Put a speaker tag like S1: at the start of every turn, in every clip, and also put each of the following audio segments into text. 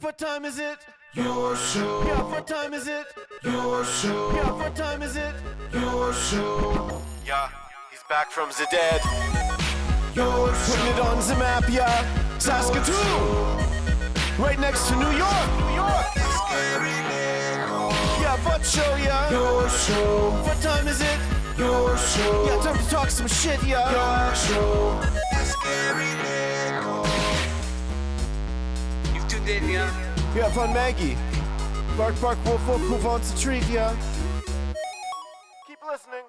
S1: what time is it? Your show. Yeah, what time is it? Your show. Yeah, what time is it? Your show. Yeah, he's back from the dead. Your show. Putting it on the map, yeah. Saskatoon. Right next to New York. New York. Yeah, what show, yeah. Your show. What time is it? Your show. Yeah, time to talk some shit, yeah. Your show.
S2: You've tuned in, yeah?
S1: Yeah, fun Maggie. Bark, bark, wolf, wolf, who wants a treat, yeah? Keep listening.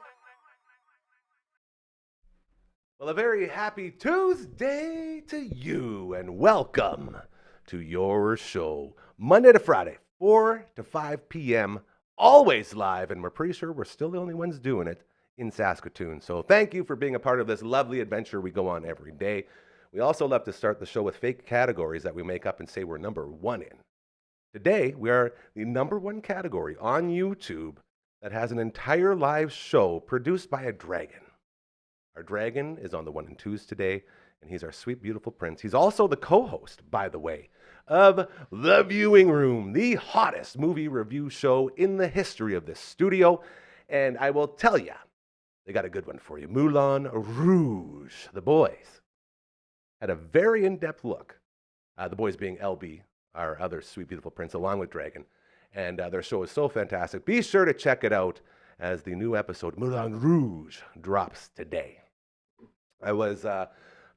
S3: Well, a very happy Tuesday to you, and welcome to your show. Monday to Friday, 4 to 5 p.m., always live, and we're pretty sure we're still the only ones doing it in Saskatoon. So thank you for being a part of this lovely adventure we go on every day. We also love to start the show with fake categories that we make up and say we're number one in. Today, we are the number one category on YouTube that has an entire live show produced by a dragon. Our dragon is on the 1 and 2s today, and he's our sweet, beautiful prince. He's also the co-host, by the way, of The Viewing Room, the hottest movie review show in the history of this studio. And I will tell you, they got a good one for you. Moulin Rouge. The boys had a very in-depth look. The boys being LB, our other sweet, beautiful prince, along with Dragon. And their show is so fantastic. Be sure to check it out as the new episode, Moulin Rouge, drops today. I was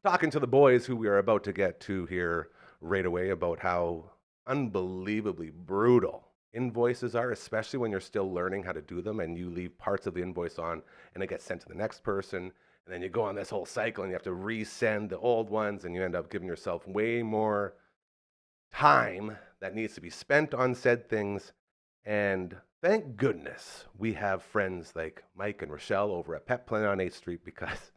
S3: talking to the boys who we are about to get to here right away about how unbelievably brutal invoices are, especially when you're still learning how to do them and you leave parts of the invoice on and it gets sent to the next person. And then you go on this whole cycle and you have to resend the old ones and you end up giving yourself way more time that needs to be spent on said things. And thank goodness we have friends like Mike and Rochelle over at Pet Planet on 8th Street, because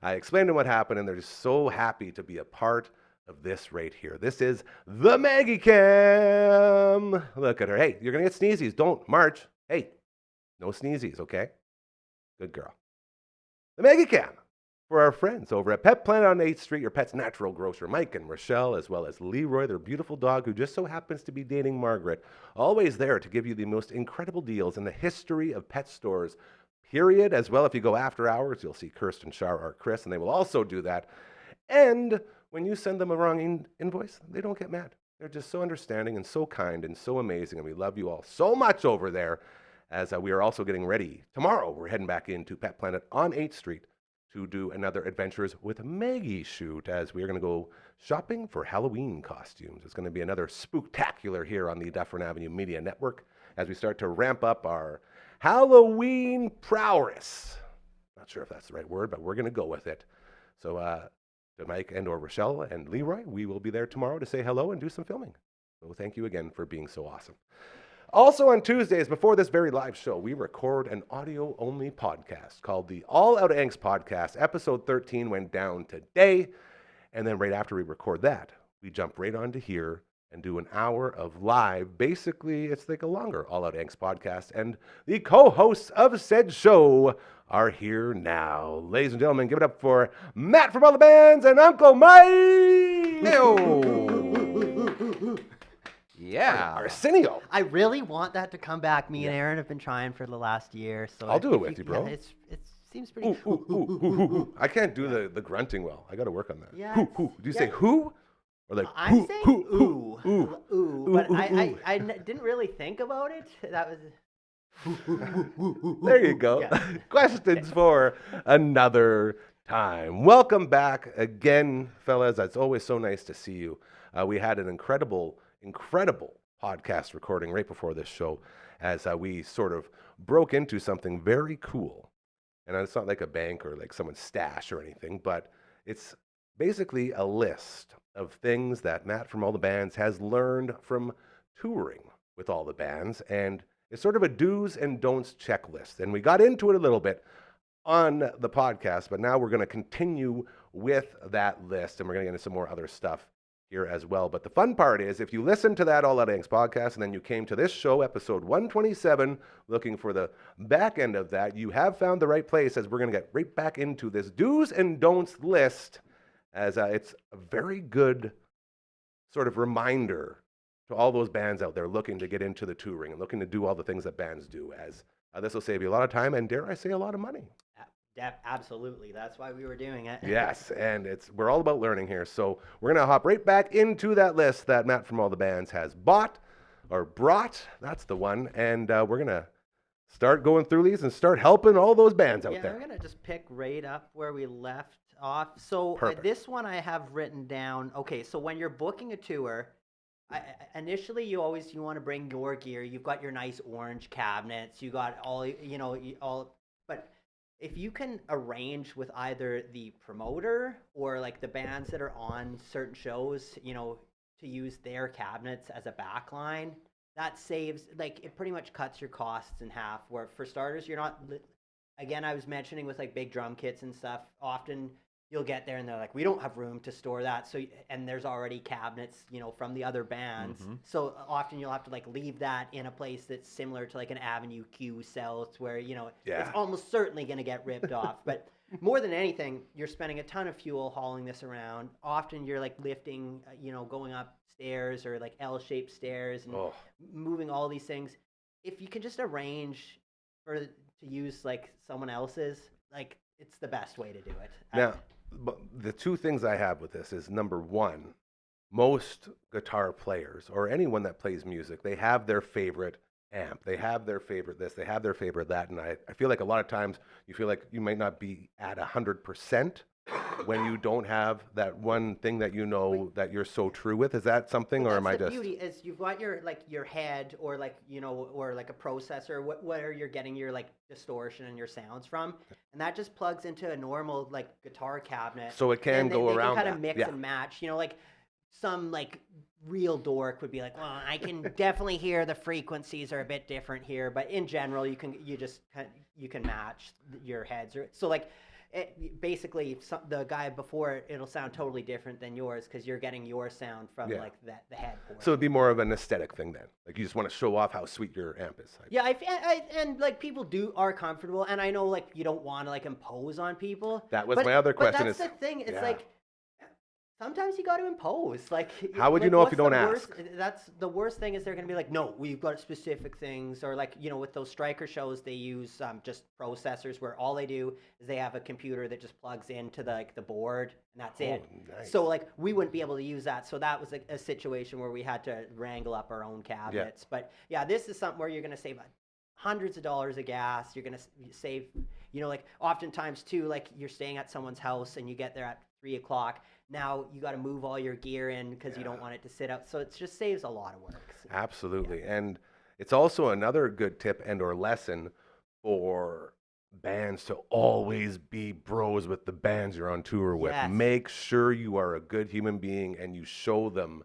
S3: I explained to them what happened and they're just so happy to be a part of this right here. This is the Maggie Cam. Look at her. Hey, you're going to get sneezies. Don't march. Hey, no sneezies, okay? Good girl. The Maggie Cam for our friends over at Pet Planet on 8th Street, your pet's natural grocer, Mike and Rochelle, as well as Leroy, their beautiful dog, who just so happens to be dating Margaret. Always there to give you the most incredible deals in the history of pet stores, period. As well, if you go after hours, you'll see Kirsten, Shar, or Chris, and they will also do that. And when you send them a wrong invoice, they don't get mad. They're just so understanding and so kind and so amazing, and we love you all so much over there. As we are also getting ready. Tomorrow, we're heading back into Pet Planet on 8th Street to do another Adventures with Maggie shoot, as we are going to go shopping for Halloween costumes. It's going to be another spooktacular here on the Dufferin Avenue Media Network as we start to ramp up our Halloween prowess. Not sure if that's the right word, but we're going to go with it. So to Mike and or Rochelle and Leroy, we will be there tomorrow to say hello and do some filming. So thank you again for being so awesome. Also on Tuesdays, before this very live show, we record an audio-only podcast called the All Out Angst Podcast. Episode 13 went down today, and then right after we record that, we jump right onto here and do an hour of live. Basically, it's like a longer All Out Angst podcast, and the co-hosts of said show are here now. Ladies and gentlemen, give it up for Matt from all the bands and Uncle Mike!
S4: Hey-o. Yeah.
S3: Arsenio.
S5: I really want that to come back. Me and Aaron have been trying for the last year. So
S3: I'll do it with you, bro.
S5: Yeah, it seems pretty.
S3: Ooh. I can't do the grunting well. I got to work on that.
S5: Yeah,
S3: Do you say who? Or like
S5: I'm saying ooh.
S3: Ooh.
S5: But
S3: Ooh,
S5: I didn't really think about it. That was.
S3: There you go.
S5: Yeah.
S3: Questions for another time. Welcome back again, fellas. It's always so nice to see you. We had an incredible podcast recording right before this show as we sort of broke into something very cool. And it's not like a bank or like someone's stash or anything, but it's basically a list of things that Matt from all the bands has learned from touring with all the bands. And it's sort of a do's and don'ts checklist. And we got into it a little bit on the podcast, but now we're going to continue with that list and we're going to get into some more other stuff here as well. But the fun part is, if you listen to that All Out Angst podcast and then you came to this show, episode 127, looking for the back end of that, you have found the right place, as we're going to get right back into this do's and don'ts list, as it's a very good sort of reminder to all those bands out there looking to get into the touring and looking to do all the things that bands do, as this will save you a lot of time and, dare I say, a lot of money.
S5: Absolutely. That's why we were doing it.
S3: Yes, and we're all about learning here. So we're going to hop right back into that list that Matt from All the Bands has brought. That's the one. And we're going to start going through these and start helping all those bands out there.
S5: We're going to just pick right up where we left off. So this one I have written down. Okay, so when you're booking a tour, initially you want to bring your gear. You've got your nice orange cabinets. You got all. But if you can arrange with either the promoter or like the bands that are on certain shows, to use their cabinets as a backline, that saves, like, it pretty much cuts your costs in half. Where for starters, you're not, again, I was mentioning with like big drum kits and stuff, often you'll get there and they're like, we don't have room to store that. So, and there's already cabinets, from the other bands. Mm-hmm. So often you'll have to like leave that in a place that's similar to like an Avenue Q South where, it's almost certainly going to get ripped off. But more than anything, you're spending a ton of fuel hauling this around. Often you're like lifting, going up stairs or like L-shaped stairs and moving all these things. If you can just arrange to use like someone else's, like, it's the best way to do it.
S3: Now, but the two things I have with this is, number one, most guitar players or anyone that plays music, they have their favorite amp. They have their favorite this. They have their favorite that. And I feel like a lot of times you feel like you might not be at 100% when you don't have that one thing that that you're so true with. Is that something, or am I just?
S5: The beauty is you've got your head or like or like a processor where you're getting your like distortion and your sounds from, and that just plugs into a normal like guitar cabinet.
S3: So it can go around.
S5: Kind of mix and match. Like some like real dork would be like, well, I can definitely hear the frequencies are a bit different here, but in general you can match your heads. So like. Basically, the guy before it'll sound totally different than yours because you're getting your sound from like the head portion.
S3: So it'd be more of an aesthetic thing then. Like you just want to show off how sweet your amp is.
S5: Yeah, and like people are comfortable, and I know like you don't want to like impose on people.
S3: That was my other question.
S5: But that's the thing. It's like sometimes you got to impose. Like,
S3: how would you know if you don't ask?
S5: That's the worst thing. Is they're gonna be like, no, we've got specific things, or like with those striker shows, they use just processors where all they do is they have a computer that just plugs into the board, and that's it. Nice. So like we wouldn't be able to use that. So that was a situation where we had to wrangle up our own cabinets. But yeah, this is something where you're gonna save hundreds of dollars of gas. You're gonna save, like oftentimes too, like you're staying at someone's house and you get there at 3:00. Now you got to move all your gear in because you don't want it to sit out. So it just saves a lot of work. So,
S3: absolutely. And it's also another good tip and or lesson for bands to always be bros with the bands you're on tour with.
S5: Yes.
S3: Make sure you are a good human being and you show them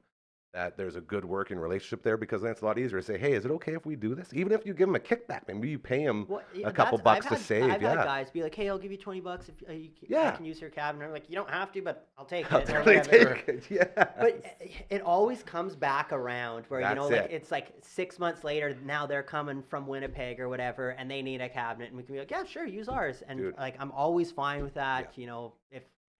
S3: that there's a good working relationship there, because then it's a lot easier to say, hey, is it okay if we do this? Even if you give them a kickback, maybe you pay them a couple bucks to save.
S5: I've had guys be like, hey, I'll give you $20 if I can use your cabinet. I'm like, you don't have to, but I'll take it.
S3: I'll totally take it, yeah.
S5: But it always comes back around where, it's like 6 months later, now they're coming from Winnipeg or whatever, and they need a cabinet, and we can be like, yeah, sure, use ours. And like, I'm always fine with that,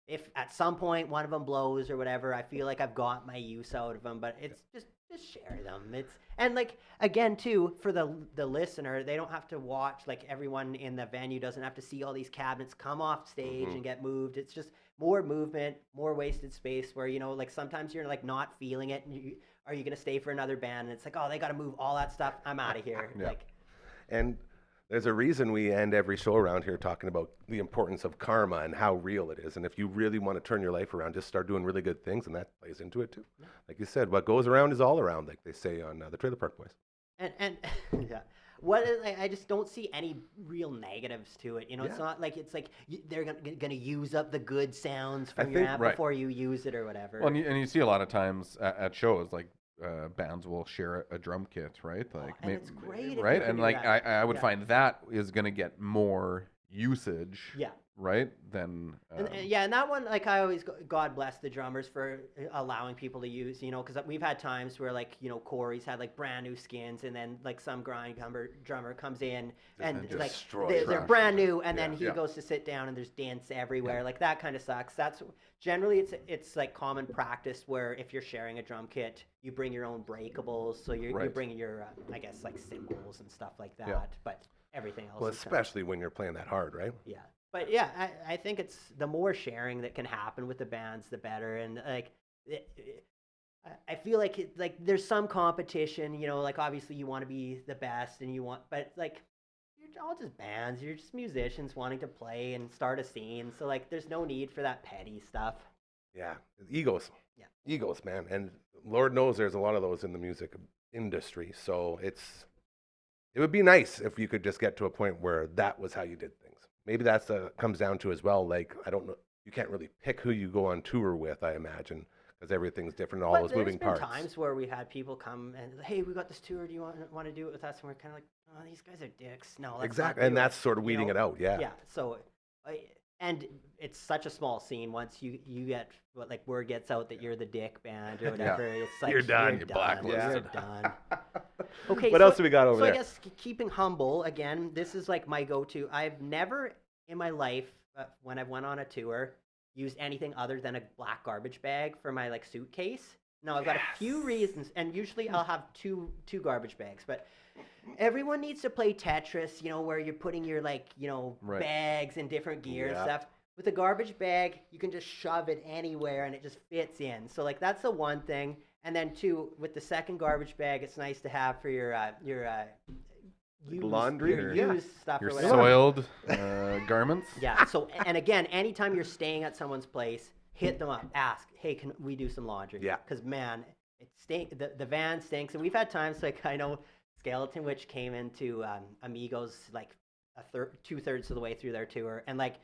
S5: If at some point one of them blows or whatever, I feel like I've got my use out of them. But it's just share them. And like again too, for the listener, they don't have to watch, like everyone in the venue doesn't have to see all these cabinets come off stage and get moved. It's just more movement, more wasted space. Where like sometimes you're like not feeling it, and are you gonna stay for another band? And it's like, oh, they got to move all that stuff. I'm out of here.
S3: And there's a reason we end every show around here talking about the importance of karma and how real it is. And if you really want to turn your life around, just start doing really good things, and that plays into it too. Yeah. Like you said, what goes around is all around, like they say on the Trailer Park Boys.
S5: And yeah, I just don't see any real negatives to it. It's not like they're gonna use up the good sounds from your amp before you use it or whatever.
S4: Well, and you see a lot of times at shows like. Bands will share a drum kit, right? Like,
S5: and it's great,
S4: right? And like, I would find that is going to get more usage right? Then
S5: and that one, like I always, God bless the drummers for allowing people to use, because we've had times where like, Corey's had like brand new skins, and then like some grind drummer comes in and like they're brand new, and then he goes to sit down and there's dents everywhere. Like that kind of sucks. That's generally it's like common practice where if you're sharing a drum kit, you bring your own breakables, so you're bringing your I guess like cymbals and stuff like that, but everything else.
S3: Well, especially when you're playing that hard, right?
S5: Yeah. But yeah, I think it's the more sharing that can happen with the bands, the better. And like, I feel like there's some competition, like obviously you want to be the best but like you're all just bands, you're just musicians wanting to play and start a scene. So like, there's no need for that petty stuff.
S3: Yeah, egos.
S5: Yeah,
S3: egos, man, and Lord knows there's a lot of those in the music industry. So it would be nice if you could just get to a point where that was how you did things. Maybe that's comes down to as well. Like, I don't know, you can't really pick who you go on tour with, I imagine, because everything's different and all those moving parts.
S5: There's been times where we had people come and, hey, we got this tour. Do you want to do it with us? And we're kind of like, oh, these guys are dicks. No, let's
S3: exactly. And that's sort of weeding it out. Yeah.
S5: Yeah. So, and it's such a small scene. Once you get like word gets out that you're the dick band or whatever, it's like
S3: you're done.
S5: You're
S3: blacklisted.
S5: You're done. Okay.
S3: What else do we got over there?
S5: So I guess keeping humble again. This is like my go-to. I've never in my life when I went on a tour used anything other than a black garbage bag for my like suitcase. Now I've got a few reasons, and usually I'll have two garbage bags, but everyone needs to play Tetris, where you're putting your like, bags and different gear and stuff. With a garbage bag, you can just shove it anywhere and it just fits in. So like that's the one thing. And then two, with the second garbage bag, it's nice to have for your
S3: laundry,
S5: used stuff,
S4: your
S5: or whatever.
S4: soiled garments.
S5: Yeah. So and again, anytime you're staying at someone's place, hit them up, ask, hey, can we do some laundry?
S3: Yeah.
S5: Because man, the van stinks, and we've had times like I know Skeleton Witch came into Amigos like 2/3 of the way through their tour, and like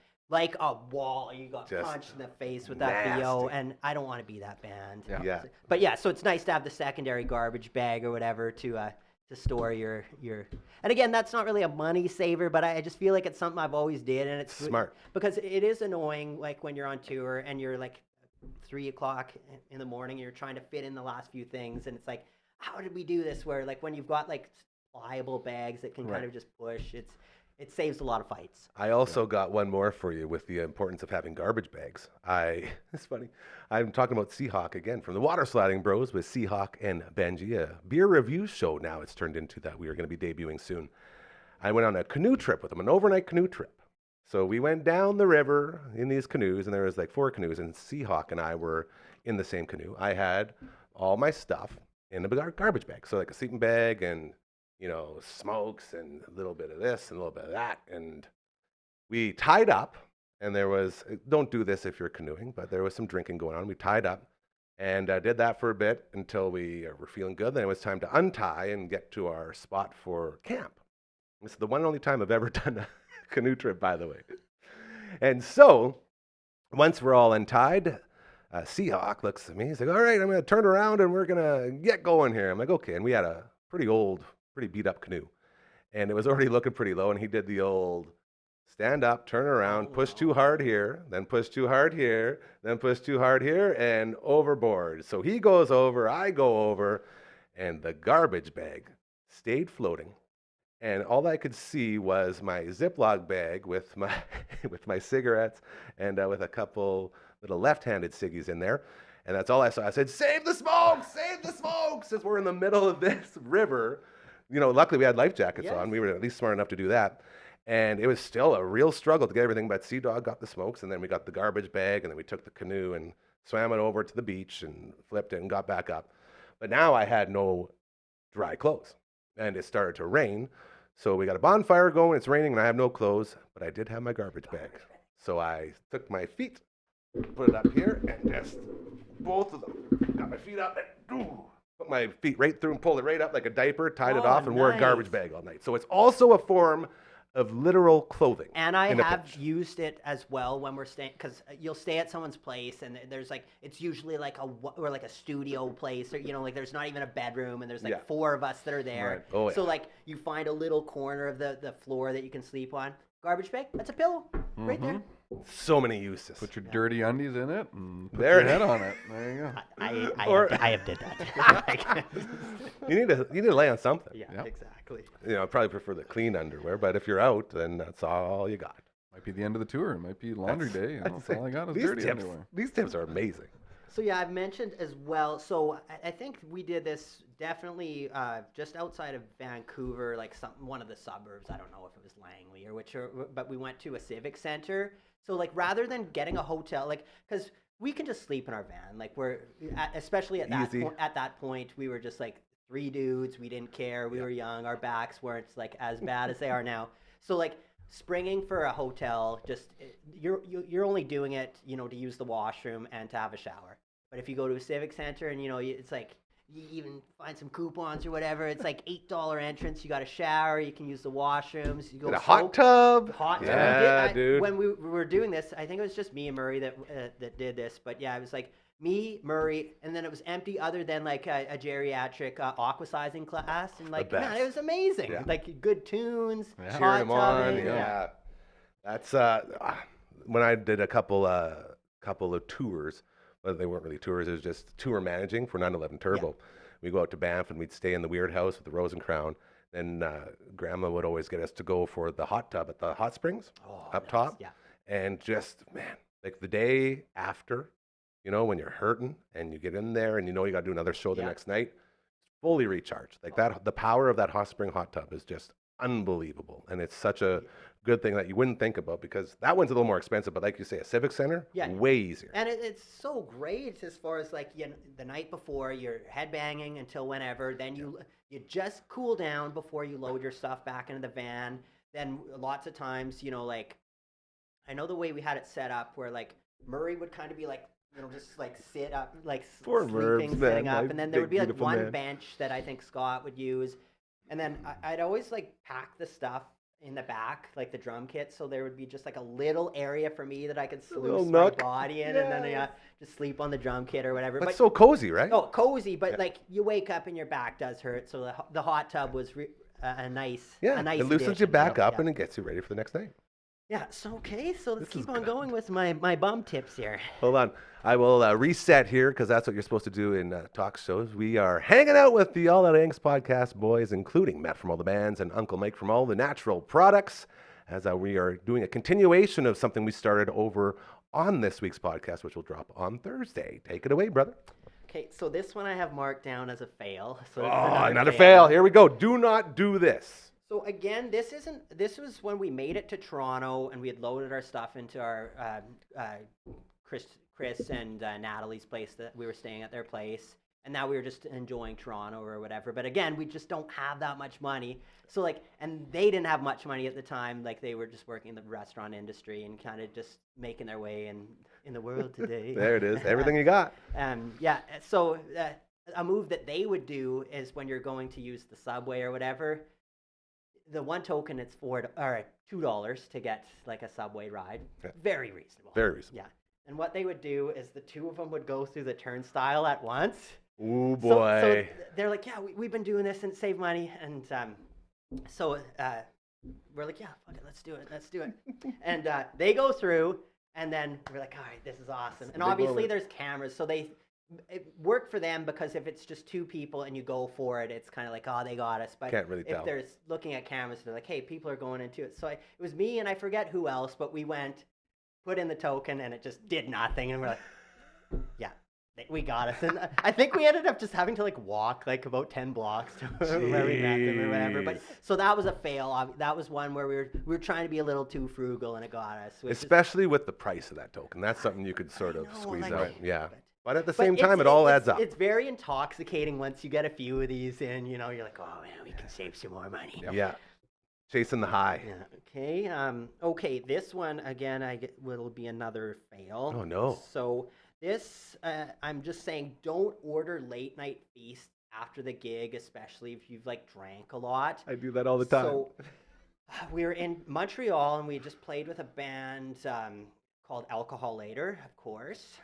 S5: a wall, you got just punched in the face with that VO, and I don't want to be that band.
S3: Yeah.
S5: But yeah, so it's nice to have the secondary garbage bag or whatever to store your. And again, that's not really a money saver, but I just feel like it's something I've always did, and it's
S3: smart
S5: because it is annoying, like when you're on tour and you're like 3 o'clock in the morning, and you're trying to fit in the last few things, and it's like, how did we do this? Where like when you've got like pliable bags that can kind of just push, it saves a lot of fights.
S3: I also got one more for you with the importance of having garbage bags. It's funny. I'm talking about Seahawk again from the Water Sliding Bros with Seahawk and Benji, a beer review show now it's turned into that we are going to be debuting soon. I went on a canoe trip with them, an overnight canoe trip. So we went down the river in these canoes, and there was like 4 canoes, and Seahawk and I were in the same canoe. I had all my stuff in a garbage bag, so like a sleeping bag and smokes and a little bit of this and a little bit of that. And we tied up, and there was, don't do this if you're canoeing, but there was some drinking going on. We tied up and did that for a bit until we were feeling good. Then it was time to untie and get to our spot for camp. This is the one and only time I've ever done a canoe trip, by the way. And so once we're all untied, Seahawk looks at me. He's like, all right, I'm going to turn around and we're going to get going here. I'm like, okay. And we had a pretty beat up canoe, and it was already looking pretty low, and he did the old stand up, turn around, push too hard here, then push too hard here, then push too hard here, and overboard. So he goes over, I go over, and the garbage bag stayed floating, and all I could see was my Ziploc bag with my cigarettes and with a couple little left-handed ciggies in there. And that's all I saw. I said, save the smoke, since we're in the middle of this river. Luckily we had life jackets on. We were at least smart enough to do that. And it was still a real struggle to get everything. But Sea Dog got the smokes, and then we got the garbage bag, and then we took the canoe and swam it over to the beach and flipped it and got back up. But now I had no dry clothes, and it started to rain. So we got a bonfire going. It's raining, and I have no clothes, but I did have my garbage bag. So I took my feet, put it up here, and just both of them got my feet up and put my feet right through and pulled it right up like a diaper, tied it off, and wore a garbage bag all night. So it's also a form of literal clothing.
S5: And I have used it as well when we're staying, because you'll stay at someone's place, and there's like, it's usually like a studio place, or like there's not even a bedroom, and there's like 4 of us that are there.
S3: Right. Oh, yeah.
S5: So like you find a little corner of the floor that you can sleep on. Garbage bag, that's a pillow right there.
S3: So many uses.
S4: Put your dirty undies in it and put
S3: There
S4: your
S3: it
S4: head
S3: is.
S4: on it. There you go.
S5: I have did that.
S3: You need to lay on something.
S5: Yeah,
S4: Yep.
S5: exactly.
S3: You know, I probably prefer the clean underwear, but if you're out, then that's all you got.
S4: Might be the end of the tour. It might be laundry day. And that's all I got is
S3: These
S4: dirty
S3: tips,
S4: underwear.
S3: these tips are amazing.
S5: So yeah, I've mentioned as well. So I think we did this definitely just outside of Vancouver, like one of the suburbs. I don't know if it was Langley but we went to a civic center. So like rather than getting a hotel, like because we can just sleep in our van. Like especially at that point, we were just like 3 dudes. We didn't care. We were young. Our backs weren't like as bad as they are now. So like springing for a hotel, just you're only doing it, to use the washroom and to have a shower. But if you go to a civic center and it's like you even find some coupons or whatever, it's like $8 entrance. You got a shower, you can use the washrooms, you go
S3: Get a hot tub.
S5: Yeah,
S3: dude.
S5: When we were doing this, I think it was just me and Murray that did this. But yeah, it was like me, Murray, and then it was empty other than like a geriatric aquasizing class, and like man, it was amazing.
S3: Yeah.
S5: Like good tunes,
S4: Yeah.
S3: Cheering
S5: hot
S3: them on.
S5: tubbing,
S3: Yeah. That's when I did a couple of tours. Well, they weren't really tours. It was just tour managing for 911 Turbo.
S5: Yeah.
S3: We go out to Banff and we'd stay in the Weird House with the Rose and Crown. Then Grandma would always get us to go for the hot tub at the hot springs up top.
S5: Yeah.
S3: And just, man, like the day after, when you're hurting and you get in there and you got to do another show the next night, fully recharged. Like the power of that hot spring hot tub is just unbelievable. And it's such a good thing that you wouldn't think about because that one's a little more expensive. But like you say, a civic center, way easier.
S5: And it's so great as far as like the night before you're headbanging until whenever. Then you just cool down before you load your stuff back into the van. Then lots of times, like I know the way we had it set up where like Murray would kind of be like, just like sit up, like sleeping, sitting up. And then there would be like one bench that I think Scott would use. And then I'd always like pack the stuff in the back, like the drum kit, so there would be just like a little area for me that I could sluice my body in, and then just sleep on the drum kit or whatever.
S3: But so cozy, right?
S5: Oh, cozy, but like you wake up and your back does hurt, so the hot tub was a nice
S3: it loosens
S5: addition,
S3: you back up and it gets you ready for the next night.
S5: Yeah, so okay, so let's keep on going with my bum tips here.
S3: Hold on. I will reset here because that's what you're supposed to do in talk shows. We are hanging out with the All That Angst podcast boys, including Matt from All the Bands and Uncle Mike from All the Natural Products, as we are doing a continuation of something we started over on this week's podcast, which will drop on Thursday. Take it away, brother.
S5: Okay, so this one I have marked down as a fail. So
S3: another fail. Here we go. Do not do this.
S5: So again, this was when we made it to Toronto and we had loaded our stuff into our Chris and Natalie's place that we were staying at their place. And now we were just enjoying Toronto or whatever. But again, we just don't have that much money. So like, and they didn't have much money at the time. Like they were just working in the restaurant industry and kind of just making their way in the world today.
S3: There it is. Everything you got.
S5: So a move that they would do is when you're going to use the subway or whatever, the one token it's $2 to get like a subway ride. Yeah. Very reasonable.
S3: Very reasonable.
S5: Yeah. And what they would do is the two of them would go through the turnstile at once.
S3: Ooh, boy.
S5: So they're like, yeah, we've been doing this and save money. And we're like, yeah, fuck it, let's do it. And they go through, and then we're like, all right, this is awesome. And obviously there's cameras, so it worked for them because if it's just 2 people and you go for it, it's kind of like, oh, they got us. But
S3: can't really tell.
S5: If they're looking at cameras, they're like, hey, people are going into it. So it was me and I forget who else, but we went, put in the token, and it just did nothing. And we're like, yeah, we got us. And I think we ended up just having to like walk like about 10 blocks to where we met them or whatever. But so that was a fail. That was one where we were trying to be a little too frugal, and it got us.
S3: Especially with the price of that token. That's something you could sort of squeeze out. Yeah. But at the same time, it all adds up.
S5: It's very intoxicating once you get a few of these in. You're like, oh man, we can save some more money.
S3: Yep. Yeah, chasing the high.
S5: Yeah. Okay. This one again, will be another fail.
S3: Oh no.
S5: So this, I'm just saying, don't order late night feasts after the gig, especially if you've like drank a lot.
S3: I do that all the time.
S5: So we were in Montreal and we just played with a band called Alcohol Later, of course.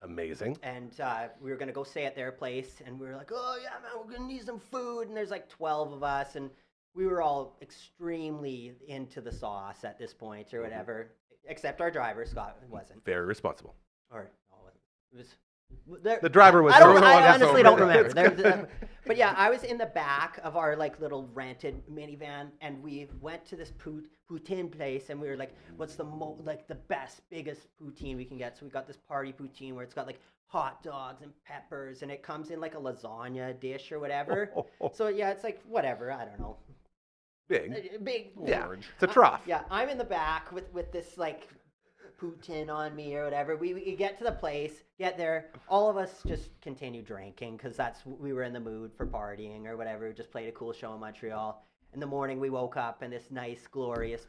S3: Amazing.
S5: And we were going to go stay at their place, and we were like, oh, yeah, man, we're going to need some food. And there's like 12 of us, and we were all extremely into the sauce at this point or whatever. except our driver, Scott, wasn't.
S3: Very responsible.
S5: Or, no, it was...
S3: The driver was.
S5: I honestly don't remember. But yeah, I was in the back of our like little rented minivan, and we went to this poutine place, and we were like, "What's the the best, biggest poutine we can get?" So we got this party poutine where it's got like hot dogs and peppers, and it comes in like a lasagna dish or whatever. So yeah, it's like whatever. I don't know. Big.
S3: Yeah, it's a trough.
S5: Yeah, I'm in the back with this like poutine on me or whatever. We get to the place, get there, all of us just continue drinking because we were in the mood for partying or whatever. We just played a cool show in Montreal. In the morning, we woke up and this nice, glorious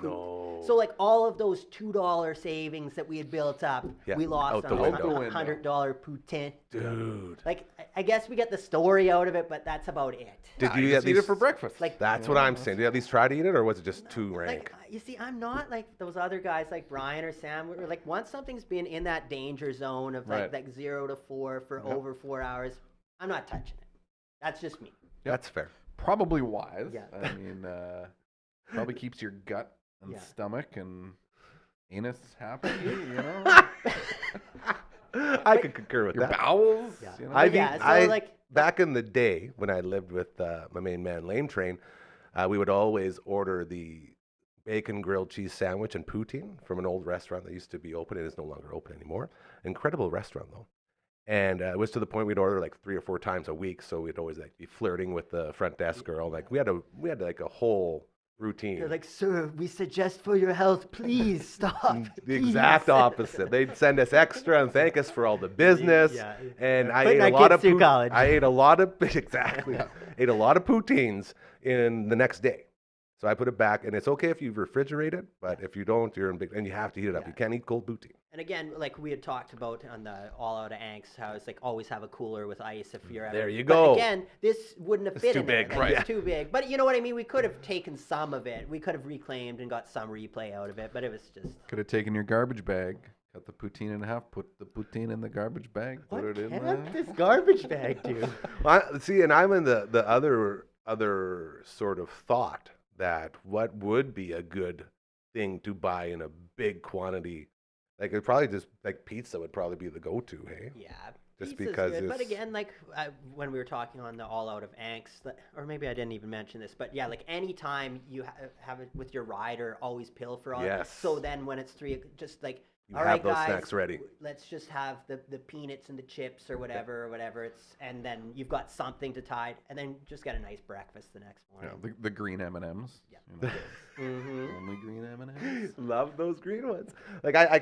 S3: No.
S5: So like all of those $2 savings that we had built up, we lost on a $100 poutine.
S3: Dude.
S5: Like I guess we get the story out of it, but that's about it.
S3: Did you at
S4: eat
S3: least
S4: it for breakfast?
S5: Like
S3: That's what I'm saying. Did you at least try to eat it, or was it just too rank?
S5: Like, you see, I'm not like those other guys like Brian or Sam. We're like, once something's been in that danger zone of like 0 to 4 for over 4 hours, I'm not touching it. That's just me.
S3: That's fair.
S4: Probably wise.
S5: Yeah.
S4: I mean, probably keeps your gut and stomach and anus happy, you know?
S3: I could concur with
S4: Your
S3: that.
S4: bowels.
S5: Yeah.
S4: You know?
S3: Back in the day when I lived with my main man, Lame Train, we would always order the bacon grilled cheese sandwich and poutine from an old restaurant that used to be open. It is no longer open anymore. Incredible restaurant, though. And it was to the point we'd order like 3 or 4 times a week. So we'd always like be flirting with the front desk girl. Like we had like a whole routine.
S5: They're like, "Sir, we suggest for your health, please stop."
S3: The exact opposite. They'd send us extra and thank us for all the business.
S5: Yeah.
S3: And I
S5: Putting
S3: ate a
S5: our
S3: lot
S5: kids
S3: of
S5: through college.
S3: I ate a lot of exactly. Ate a lot of poutines in the next day. So I put it back, and it's okay if you refrigerate it, but if you don't, you're in big, and you have to heat it up.
S5: Yeah.
S3: You can't eat cold poutine.
S5: And again, like we had talked about on the All Out of Angst, how it's like always have a cooler with ice if you're ever.
S3: There you
S5: But
S3: go.
S5: again, this wouldn't have fit
S3: too
S5: in there.
S3: big,
S5: Like,
S3: right.
S5: It's too big. But you know what I mean? We could have taken some of it. We could have reclaimed and got some replay out of it, but it was just.
S4: Could have taken your garbage bag, cut the poutine in half, put the poutine in the garbage bag, put it in
S5: this garbage bag do?
S3: See, and I'm in the other sort of thought that what would be a good thing to buy in a big quantity, like it probably just like pizza would probably be the go-to, hey?
S5: Yeah.
S3: Just
S5: pizza's
S3: because
S5: good.
S3: it's...
S5: But again, like when we were talking on the All Out of Angst, or maybe I didn't even mention this, but yeah, like anytime you have it with your rider, always pilfer on it.
S3: Yes.
S5: So then when it's 3, just like,
S3: You
S5: all
S3: have
S5: right,
S3: those
S5: guys,
S3: snacks ready.
S5: let's just have the peanuts and the chips or whatever, and then you've got something to tide, and then just get a nice breakfast the next morning.
S4: Yeah, the green M&Ms.
S5: Yeah.
S4: You know,
S5: Mm-hmm.
S4: only green M&Ms.
S3: Love those green ones. Like I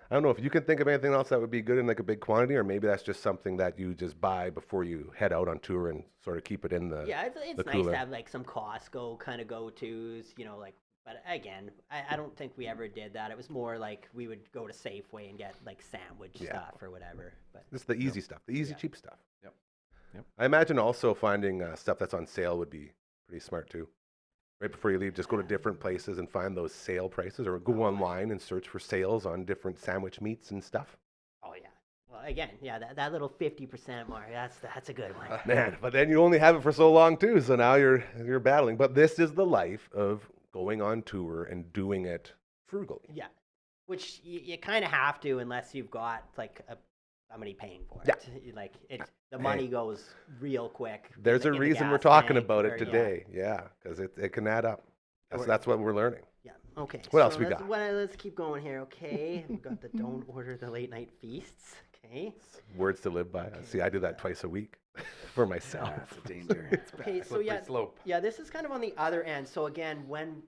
S3: don't know if you can think of anything else that would be good in like a big quantity, or maybe that's just something that you just buy before you head out on tour and sort of keep it in the
S5: Yeah, it's
S3: the
S5: nice
S3: cooler.
S5: to have like some Costco kind of go-tos, you know, like. But again, I don't think we ever did that. It was more like we would go to Safeway and get like sandwich stuff or whatever. But
S3: Just the easy stuff, the easy cheap stuff.
S4: Yep.
S3: I imagine also finding stuff that's on sale would be pretty smart too. Right before you leave, just go to different places and find those sale prices, or go online and search for sales on different sandwich meats and stuff.
S5: oh yeah, well again, yeah, that little 50% mark, that's a good one.
S3: Man, but then you only have it for so long too, so now you're battling. But this is the life of going on tour and doing it frugally.
S5: Yeah, which you kind of have to unless you've got like somebody paying for it.
S3: Yeah.
S5: Like the money goes real quick.
S3: There's a
S5: in the
S3: reason we're
S5: gas
S3: talking
S5: tank
S3: about
S5: or-
S3: it today. Yeah, because it can add up. That's what we're learning.
S5: Yeah. Okay.
S3: What else we
S5: let's-
S3: got?
S5: Let's keep going here. Okay. We've got the don't order the late night feasts. Okay.
S3: Words to live by. See, I do that twice a week for myself.
S4: That's a danger.
S5: Okay, so
S4: Slippery
S5: yeah,
S4: slope.
S5: yeah, this is kind of on the other end. So again, when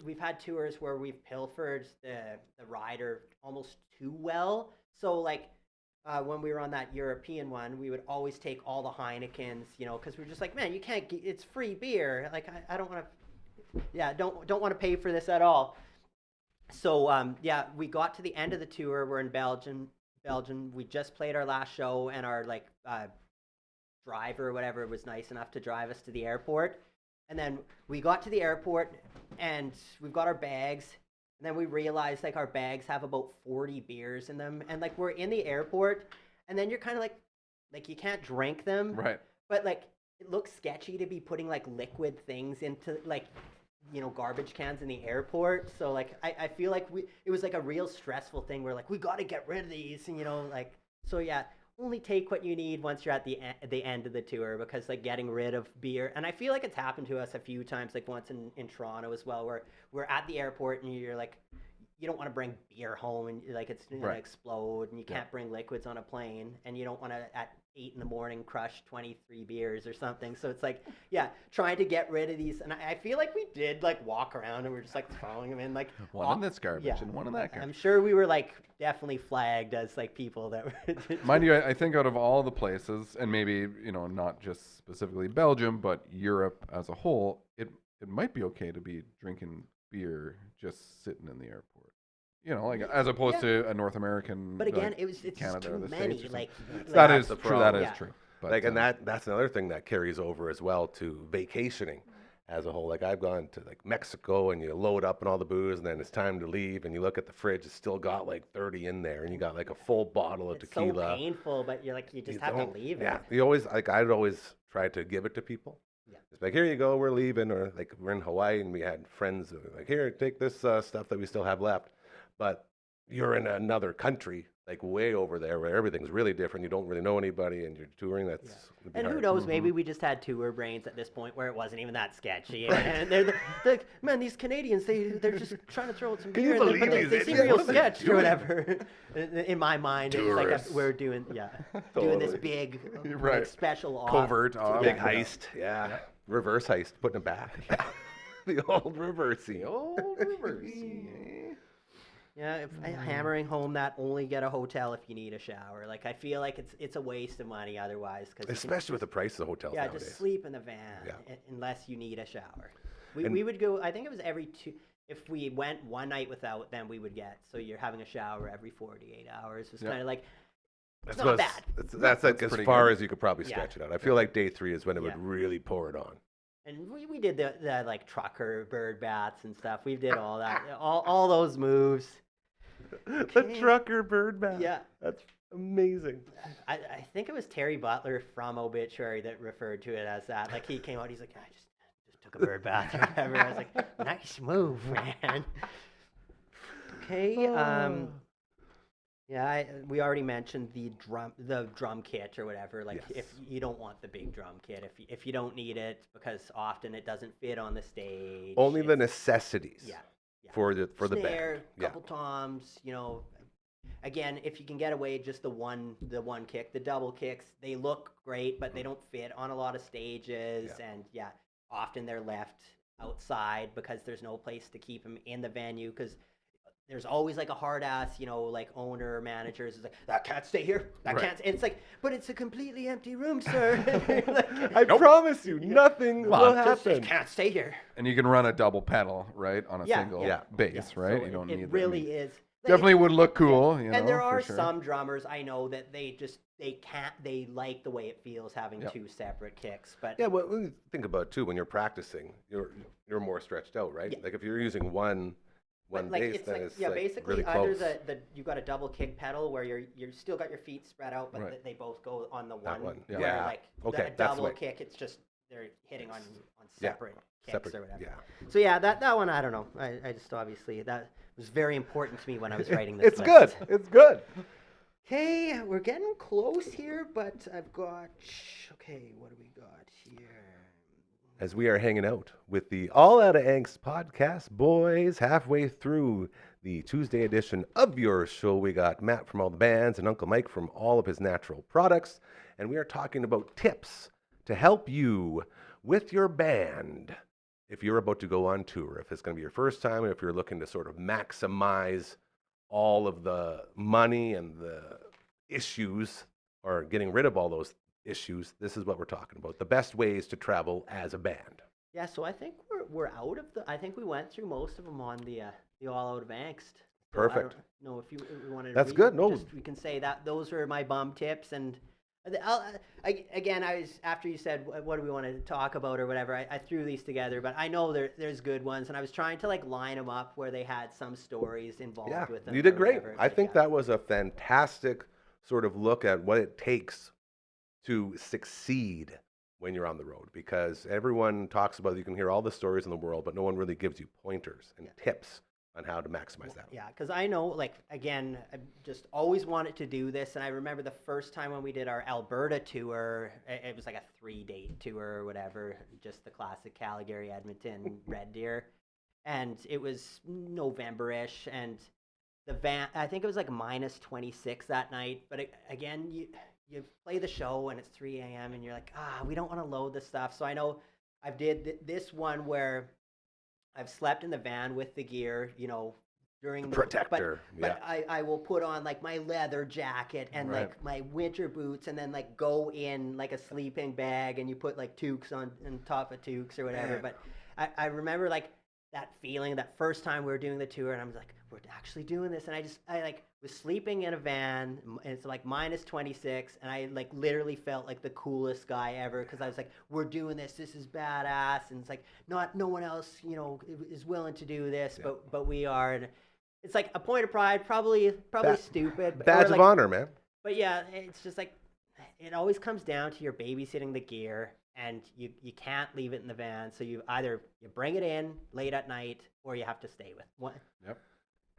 S5: we've had tours where we've pilfered the rider almost too well. So like when we were on that European one, we would always take all the Heinekens, you know, because we were just like, man, you can't. It's free beer. Like I don't want to. Yeah, don't want to pay for this at all. So yeah, we got to the end of the tour. We're in Belgium. We just played our last show, and our like driver or whatever was nice enough to drive us to the airport. And then we got to the airport, and we've got our bags. And then we realized like our bags have about 40 beers in them, and like we're in the airport, and then you're kind of like you can't drink them,
S4: Right.
S5: but like it looks sketchy to be putting like liquid things into like garbage cans in the airport. So like I feel like it was like a real stressful thing where like we got to get rid of these, and like so yeah. Only take what you need once you're at the end of the tour, because like getting rid of beer, and I feel like it's happened to us a few times, like once in Toronto as well, where we're at the airport and you're like, you don't want to bring beer home and like it's gonna explode, and you can't bring liquids on a plane, and you don't want to at 8 a.m. crush 23 beers or something. So it's like, yeah, trying to get rid of these, and I feel like we did like walk around and we're just like throwing them in, like
S4: one in this garbage and one in that garbage.
S5: I'm sure we were like definitely flagged as like people that were.
S4: Mind you, I think out of all the places, and maybe not just specifically Belgium, but Europe as a whole, it might be okay to be drinking beer just sitting in the airport. Like as opposed to a North American.
S5: But again,
S4: like
S5: it's
S4: Canada
S5: just
S4: or
S5: too
S4: the
S5: many.
S4: States
S5: Like
S4: that is
S3: the
S4: true.
S3: problem.
S4: That is true. But,
S3: like, and that's another thing that carries over as well to vacationing as a whole. Like I've gone to like Mexico, and you load up on all the booze, and then it's time to leave, and you look at the fridge, it's still got like 30 in there, and you got like a full bottle of tequila.
S5: So painful, but you're like, you just have to leave it.
S3: Yeah, I'd always try to give it to people.
S5: Yeah.
S3: It's like, here you go, we're leaving, or like we're in Hawaii and we had friends who were like, here, take this stuff that we still have left. But you're in another country, like way over there, where everything's really different. You don't really know anybody, and you're touring. That's
S5: and
S3: hard.
S5: who knows? Maybe we just had tour brains at this point where it wasn't even that sketchy. And they're like, man, these Canadians, they're just trying to throw out some
S3: Can you
S5: beer,
S3: believe
S5: but they
S3: these
S5: seem
S3: idiots?
S5: real
S3: What are they
S5: sketched or
S3: doing?
S5: whatever. In my mind, it's like
S3: Tourists.
S5: we're doing this big
S4: Right.
S5: like, special off.
S4: covert off.
S3: Big heist, yeah. Reverse heist, putting it back. The old reversey.
S4: Old reversey.
S5: Yeah, hammering home that only get a hotel if you need a shower. Like I feel like it's a waste of money otherwise,
S3: Especially with the price of hotels nowadays.
S5: just sleep in the van unless you need a shower. We would go. I think it was every two. If we went one night without, then we would get. So you're having a shower every 48 hours. It's kind of like it's not bad.
S3: That's like as
S4: pretty
S3: far
S4: good.
S3: as you could probably stretch it out. I feel like day 3 is when it would really pour it on.
S5: And we did the like trucker bird baths and stuff. We did all that, all those moves.
S3: The trucker bird bath.
S5: Yeah.
S3: That's amazing.
S5: I think it was Terry Butler from Obituary that referred to it as that. Like he came out, he's like, I just took a bird bath or whatever. I was like, nice move, man. Okay. We already mentioned the drum kit or whatever. Like if you don't want the big drum kit, if you don't need it, because often it doesn't fit on the stage.
S3: Only the necessities.
S5: Yeah.
S3: For the
S5: Snare,
S3: band.
S5: couple toms, Again, if you can get away just the one kick, the double kicks, they look great, but they don't fit on a lot of stages, and often they're left outside because there's no place to keep them in the venue, because there's always like a hard ass, like owner or managers is like, that can't stay here. That can't. And it's like, but it's a completely empty room, sir. Like,
S3: I promise you, nothing will happen.
S5: It can't stay here.
S4: And you can run a double pedal, right, on a single bass, right?
S5: So
S4: you don't
S5: it
S4: need.
S5: really is.
S4: Definitely would look cool.
S5: And there are some drummers I know that they like the way it feels having two separate kicks. But
S3: well, when you think about it too, when you're practicing, you're more stretched out, right?
S5: Yeah.
S3: Like if you're using one bass, then it's
S5: basically
S3: really
S5: either
S3: close.
S5: you've got a double kick pedal where you're still got your feet spread out, but they both go on the one.
S3: one.
S5: Where
S3: Yeah.
S5: like
S3: Okay,
S5: the
S3: that's the
S5: double
S3: way.
S5: kick, it's just they're hitting on separate kicks
S3: Separate,
S5: or whatever.
S3: yeah.
S5: So that one I don't know. I just obviously that was very important to me when I was writing this.
S3: It's good. It's good.
S5: Okay, we're getting close here, but I've got what do we got here?
S3: As we are hanging out with the All Outta Angst podcast, boys, halfway through the Tuesday edition of your show, we got Matt from all the bands and Uncle Mike from all of his natural products, and we are talking about tips to help you with your band if you're about to go on tour, if it's going to be your first time, and if you're looking to sort of maximize all of the money and the issues, or getting rid of all those issues, this is what we're talking about. The best ways to travel as a band.
S5: Yeah, so I think we're out of I think we went through most of them on the All Out of Angst. So
S3: Perfect.
S5: I don't know if you wanted to
S3: That's good. No.
S5: we can say that those are my bum tips, and after you said what do we want to talk about or whatever, I threw these together, but I know there's good ones, and I was trying to like line them up where they had some stories involved with them.
S3: You did great.
S5: Whatever.
S3: I think that was a fantastic sort of look at what it takes to succeed when you're on the road, because everyone talks about, you can hear all the stories in the world, but no one really gives you pointers and tips on how to maximize that.
S5: Yeah, because I know, like, again, I just always wanted to do this. And I remember the first time when we did our Alberta tour, it was like a 3-day tour or whatever, just the classic Calgary, Edmonton, Red Deer. And it was November-ish, and the van, I think it was like minus 26 that night. But again, you play the show and it's 3 a.m. and you're like, we don't want to load the stuff. So I know I've did this one where I've slept in the van with the gear, during the
S3: protector.
S5: But I will put on like my leather jacket and like my winter boots, and then like go in like a sleeping bag, and you put like toques on top of toques or whatever. But I remember like that feeling that first time we were doing the tour, and I was like, we're actually doing this. And I like was sleeping in a van, and it's like minus 26, and I like literally felt like the coolest guy ever, because I was like, we're doing this is badass, and it's like no one else is willing to do this, but we are. And it's like a point of pride, probably stupid,
S3: badge of honor, man.
S5: But yeah, it's just like it always comes down to you're babysitting the gear, and you can't leave it in the van, so you bring it in late at night, or you have to stay with one.
S4: Yep.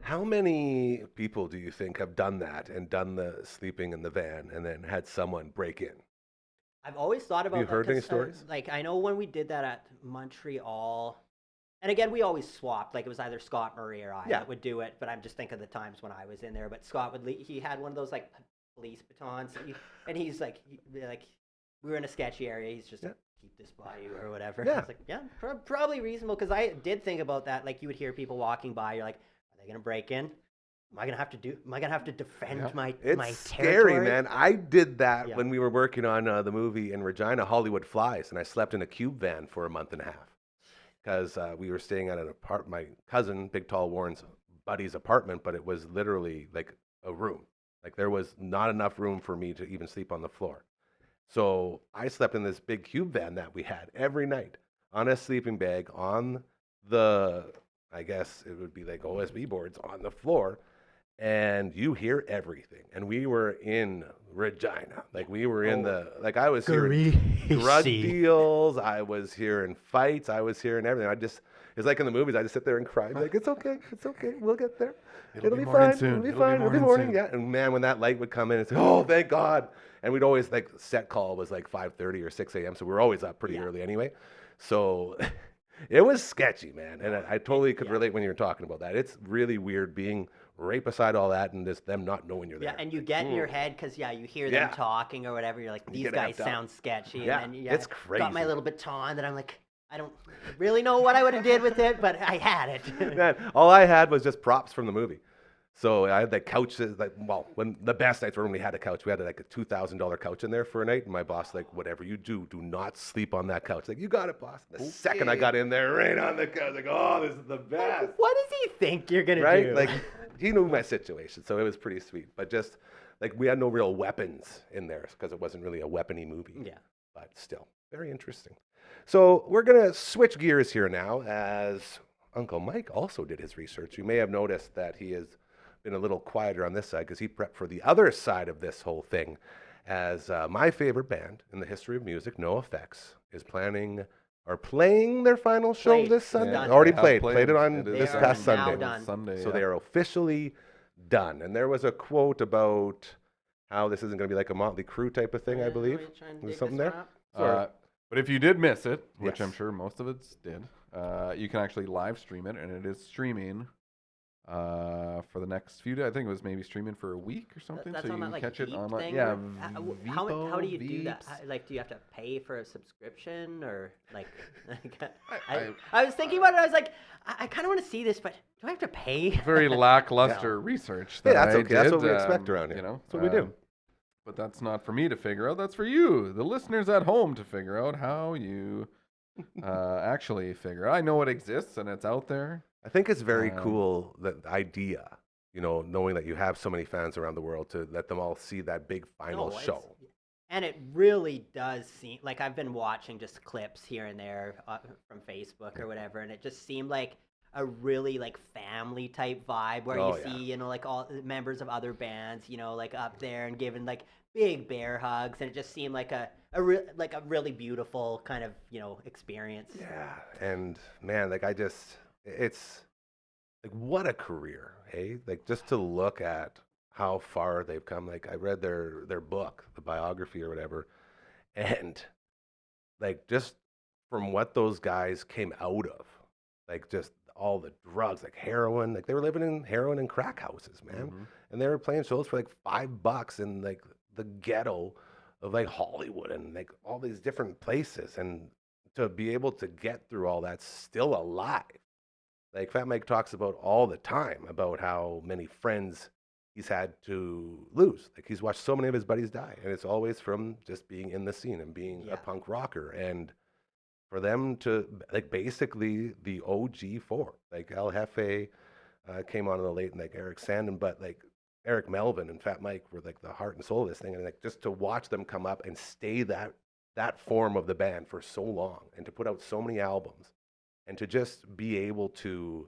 S3: How many people do you think have done that and done the sleeping in the van and then had someone break in?
S5: I've always thought about that.
S3: Have you heard any stories?
S5: Like, I know when we did that at Montreal, and again, we always swapped. Like, it was either Scott, Marie, or I that would do it, but I'm just thinking of the times when I was in there. But Scott he had one of those, like, police batons, and he's like, we were in a sketchy area. He's just keep this by you or whatever.
S3: Yeah.
S5: I was like, probably reasonable, because I did think about that. Like, you would hear people walking by. You're like, are they gonna break in? Am I gonna have to defend my
S3: It's
S5: territory?
S3: scary, man. I did that when we were working on the movie in Regina, Hollywood Flies, and I slept in a cube van for a month and a half because we were staying at an apartment. My cousin, Big Tall Warren's buddy's apartment, but it was literally like a room. Like, there was not enough room for me to even sleep on the floor. So I slept in this big cube van that we had every night on a sleeping bag on the, I guess it would be like OSB boards on the floor, and you hear everything. And we were in Regina. Like, we were in I was hearing drug deals. I was hearing fights. I was hearing everything. It's like in the movies, I just sit there and cry. Like, it's okay. We'll get there. It'll be fine. It'll be fine. It'll be morning. Yeah. And man, when that light would come in, it's like, oh, thank God. And we'd always, like, set call was like 5:30 or 6 a.m. So we were always up pretty early anyway. So it was sketchy, man. And I totally could relate when you were talking about that. It's really weird being right beside all that and just them not knowing you're there.
S5: Yeah, and you get in your head because, you hear them talking or whatever. You're like, these guys sound sketchy.
S3: Yeah,
S5: and then,
S3: it's crazy.
S5: Got my little baton that I'm like, I don't really know what I would have did with it, but I had it.
S3: Man, all I had was just props from the movie. So I had the couches, when the best nights were when we had a couch. We had like a $2,000 couch in there for a night, and my boss like, whatever you do not sleep on that couch. Like, you got it, boss. The second I got in there, right on the couch, like, oh, this is the best.
S5: What does he think you're gonna do?
S3: Right? Like, he knew my situation, so it was pretty sweet. But just like, we had no real weapons in there because it wasn't really a weapony movie.
S5: Yeah.
S3: But still, very interesting. So we're gonna switch gears here now, as Uncle Mike also did his research. You may have noticed that he has been a little quieter on this side because he prepped for the other side of this whole thing, as my favorite band in the history of music, NOFX, is playing their final show this Sunday.
S5: Done.
S3: Already
S4: They
S3: played.
S4: have
S3: Played it on
S4: It is
S3: this
S5: They are
S3: past
S5: now
S3: Sunday.
S5: done.
S4: Sunday,
S3: So they are officially done. And there was a quote about how this isn't going to be like a Motley Crue type of thing, I believe. There's something there.
S4: But if you did miss it, which
S3: Yes.
S4: I'm sure most of us did, you can actually live stream it, and it is streaming for the next few days. I think it was maybe streaming for a week or something,
S5: That's
S4: so
S5: on
S4: you
S5: that,
S4: can
S5: like,
S4: catch it
S5: Veep
S4: online.
S5: thing,
S4: Yeah,
S5: or how do you do that?
S4: Veeps.
S5: Like, do you have to pay for a subscription, or like?
S4: I-
S5: I was thinking about it. I was like, I kind of want to see this, but do I have to pay?
S4: Very lackluster research. That
S3: that's
S4: I
S3: okay. That's what
S4: did,
S3: we expect around here.
S4: You know,
S3: That's what we do.
S4: But that's not for me to figure out. That's for you, the listeners at home, to figure out how you actually figure out. I know it exists and it's out there.
S3: I think it's very cool, the idea, knowing that you have so many fans around the world, to let them all see that big final show.
S5: And it really does seem like I've been watching just clips here and there from Facebook or whatever, and it just seemed like a really like family type vibe where you see, like all the members of other bands, like up there and giving like big bear hugs, and it just seemed like a like a really beautiful kind of, you know, experience.
S3: Yeah, and man, like it's like what a career, hey? Like just to look at how far they've come. Like I read their book, the biography or whatever, and like just from what those guys came out of, like just all the drugs, like heroin, like they were living in heroin and crack houses, man, and they were playing shows for like $5 in like the ghetto of like Hollywood and like all these different places, and to be able to get through all that still alive. Like Fat Mike talks about all the time about how many friends he's had to lose. Like he's watched so many of his buddies die, and it's always from just being in the scene and being a punk rocker. And for them to like basically the OG4, like El Jefe came on in the late, and like Eric Sandin, but like Eric Melvin and Fat Mike were like the heart and soul of this thing. And like just to watch them come up and stay that form of the band for so long, and to put out so many albums, and to just be able to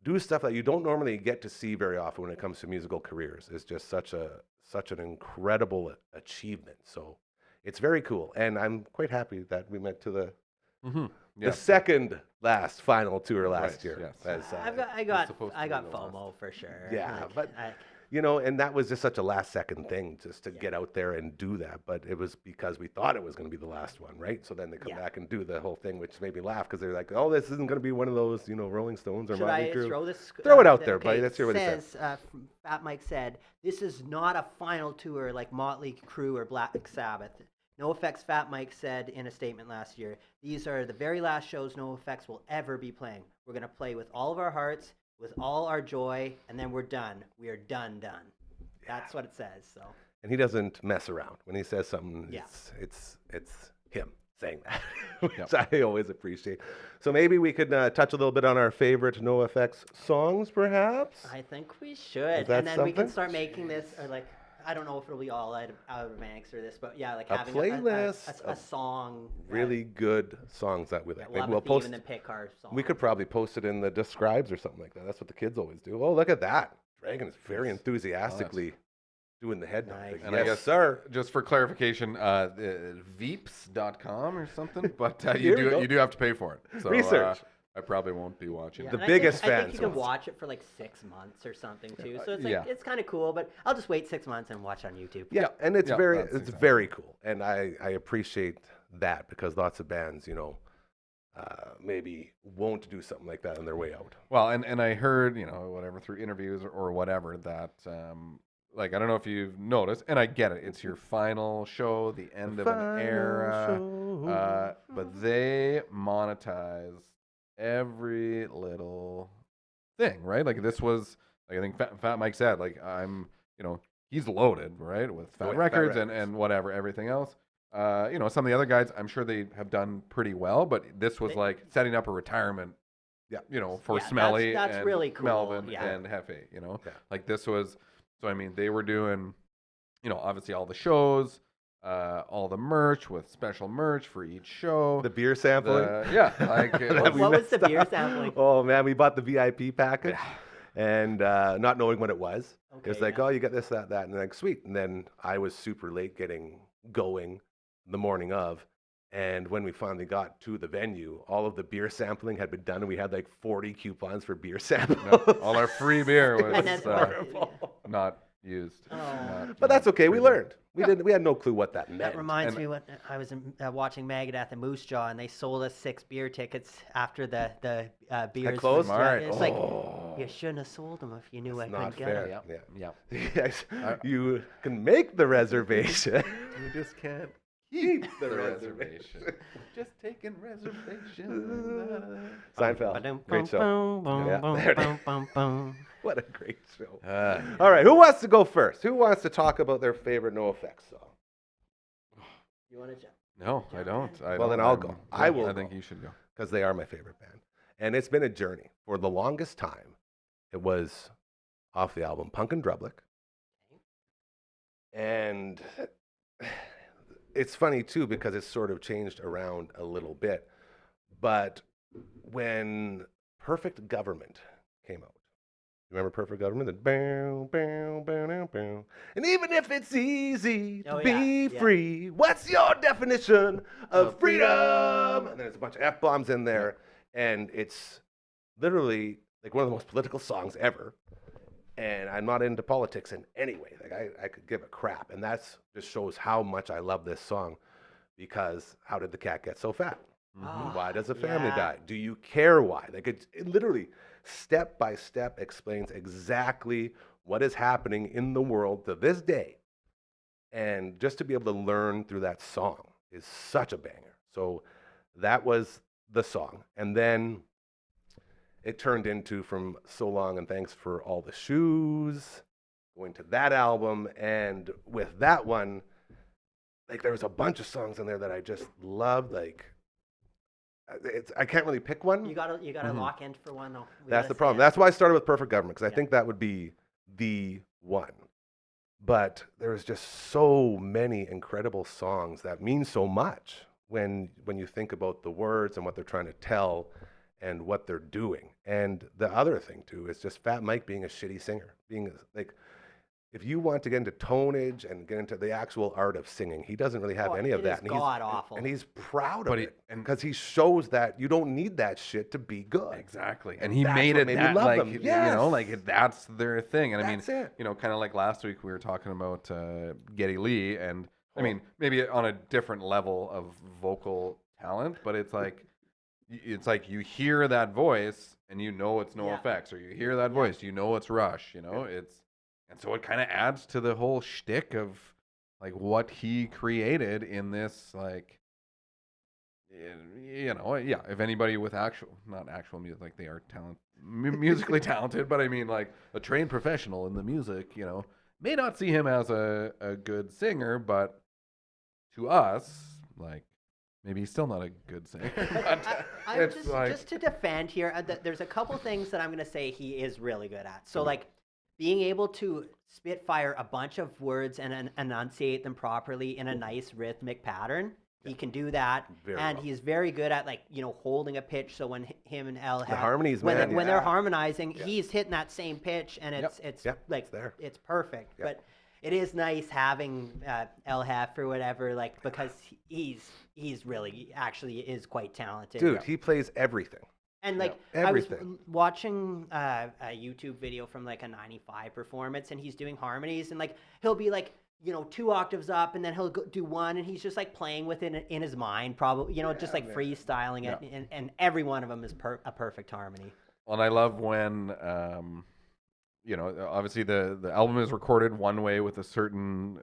S3: do stuff that you don't normally get to see very often when it comes to musical careers is just such an incredible achievement. So it's very cool, and I'm quite happy that we went to the second last final tour last year.
S4: Yes.
S3: As,
S5: I got FOMO for sure.
S3: Yeah,
S5: like,
S3: but you know, and that was just such a last second thing just to get out there and do that. But it was because we thought it was going to be the last one, right? So then they come back and do the whole thing, which made me laugh because they're like, "Oh, this isn't going to be one of those, you know, Rolling Stones or Motley Crue." Throw it out there, buddy. Let's hear what it says.
S5: Fat Mike said, "This is not a final tour like Motley Crue or Black Sabbath." NOFX Fat Mike said in a statement last year, "These are the very last shows NOFX will ever be playing. We're going to play with all of our hearts, with all our joy, and then we're done. We are done. That's what it says. So.
S3: And he doesn't mess around when he says something. It's him saying that, which I always appreciate. So maybe we could touch a little bit on our favorite NOFX songs, perhaps.
S5: I think we should, and then we can start making this, or like, I don't know if it'll be all out of Manx or this, but yeah, like having
S3: playlist,
S5: a song.
S3: Really good songs that we like.
S5: Maybe we'll post and then pick our song.
S3: We could probably post it in the describes or something like that. That's what the kids always do. Oh, look at that! Dragon is very enthusiastically doing the head nod.
S5: Nice.
S3: Like,
S4: And
S3: yes,
S4: I guess,
S3: sir.
S4: Just for clarification, veeps.com or something, but you do have to pay for it. So,
S3: research.
S4: I probably won't be watching.
S3: The biggest fans.
S5: I think you can watch it for like 6 months or something too. So it's like it's kind of cool, but I'll just wait 6 months and watch on YouTube.
S3: Yeah, and it's very cool, and I appreciate that because lots of bands, you know, maybe won't do something like that on their way out.
S4: Well, and I heard, you know, whatever through interviews or whatever that. Like, I don't know if you've noticed, and I get it. It's your final show, the end of an era. But they monetize every little thing, right? Like, this was, like, I think Fat Mike said, like, you know, he's loaded, right, with Fat Records and whatever, everything else. You know, some of the other guys, I'm sure they have done pretty well, but this was like setting up a retirement, you know, for Smelly
S5: that's
S4: and
S5: really cool.
S4: Melvin and Hefe, you know? Like, this was... So, I mean, they were doing, you know, obviously all the shows, all the merch with special merch for each show.
S3: The beer sampling?
S4: Like...
S5: what was the beer sampling?
S3: Oh, man, we bought the VIP package and not knowing what it was. It was like, oh, you got this, that, and like, sweet. And then I was super late getting going the morning of. And when we finally got to the venue, all of the beer sampling had been done, and we had like 40 coupons for beer samples.
S4: All our free beer was
S3: horrible.
S4: Not used.
S3: But that's okay. We learned. We had no clue what that meant.
S5: That reminds me when I was watching Megadeth and Moose Jaw, and they sold us 6 beer tickets after the beers.
S3: Closed?
S5: It's like, you shouldn't have sold them if you knew I couldn't get them.
S3: Yes. You can make the reservation. You just can't keep the reservation.
S4: Just taking reservations.
S3: Seinfeld. Great show. What a great show. All right, who wants to go first? Who wants to talk about their favorite NOFX song?
S5: You want to jump?
S4: No, I don't.
S3: Then I'll go. I will.
S4: I think you should go.
S3: Because they are my favorite band. And it's been a journey. For the longest time, it was off the album Punk and Drublick. And it's funny, too, because it's sort of changed around a little bit. But when Perfect Government came out, Remember Perfect Government? The bow, bow, bow, bow, bow. And even if it's easy to be free, what's your definition of freedom? And then there's a bunch of F-bombs in there. And it's literally like one of the most political songs ever. And I'm not into politics in any way. Like I could give a crap. And that's just shows how much I love this song, because how did the cat get so fat? Why does a family die? Do you care why? Like it literally step by step explains exactly what is happening in the world to this day. And just to be able to learn through that song is such a banger. So that was the song. And then it turned into From So Long and Thanks for All the Shoes, going to that album. And with that one, like there was a bunch of songs in there that I just loved. Like I can't really pick one.
S5: You gotta lock in for one though.
S3: That's the problem. That's why I started with Perfect Government, because I think that would be the one. But there's just so many incredible songs that mean so much when you think about the words and what they're trying to tell and what they're doing. And the other thing too is just Fat Mike being a shitty singer, being like, if you want to get into tonage and get into the actual art of singing, he doesn't really have any of that.
S5: It is god-awful.
S3: And he's proud of it. And because he shows that you don't need that shit to be good.
S4: Exactly. And he made it that, like, you know, like that's their thing. And I mean, you know, kind of like last week we were talking about Geddy Lee. And I mean, maybe on a different level of vocal talent, but it's like you hear that voice and you know it's NOFX, or you hear that voice, you know it's Rush, you know, and so it kind of adds to the whole shtick of like what he created in this, like, you know, if anybody with not actual music, like they are musically talented, but I mean like a trained professional in the music, you know, may not see him as a good singer, but to us, like, maybe he's still not a good singer.
S5: I'm just to defend here, there's a couple things that I'm going to say he is really good at. So like, being able to spitfire a bunch of words and enunciate them properly in a nice rhythmic pattern, he can do that. He's very good at, like, you know, holding a pitch. So when him and El have
S3: the harmonies,
S5: when they're harmonizing, he's hitting that same pitch, and it's like it's perfect. But it is nice having El Hef or whatever, like, because he's really actually is quite talented.
S3: Dude, he plays everything.
S5: And like, I was watching a YouTube video from like a 95 performance, and he's doing harmonies, and like he'll be like, you know, 2 octaves up, and then he'll do one, and he's just like playing with it in his mind, probably, you know, just like freestyling it, and every one of them is a perfect harmony.
S4: Well, and I love when, you know, obviously the album is recorded one way with a certain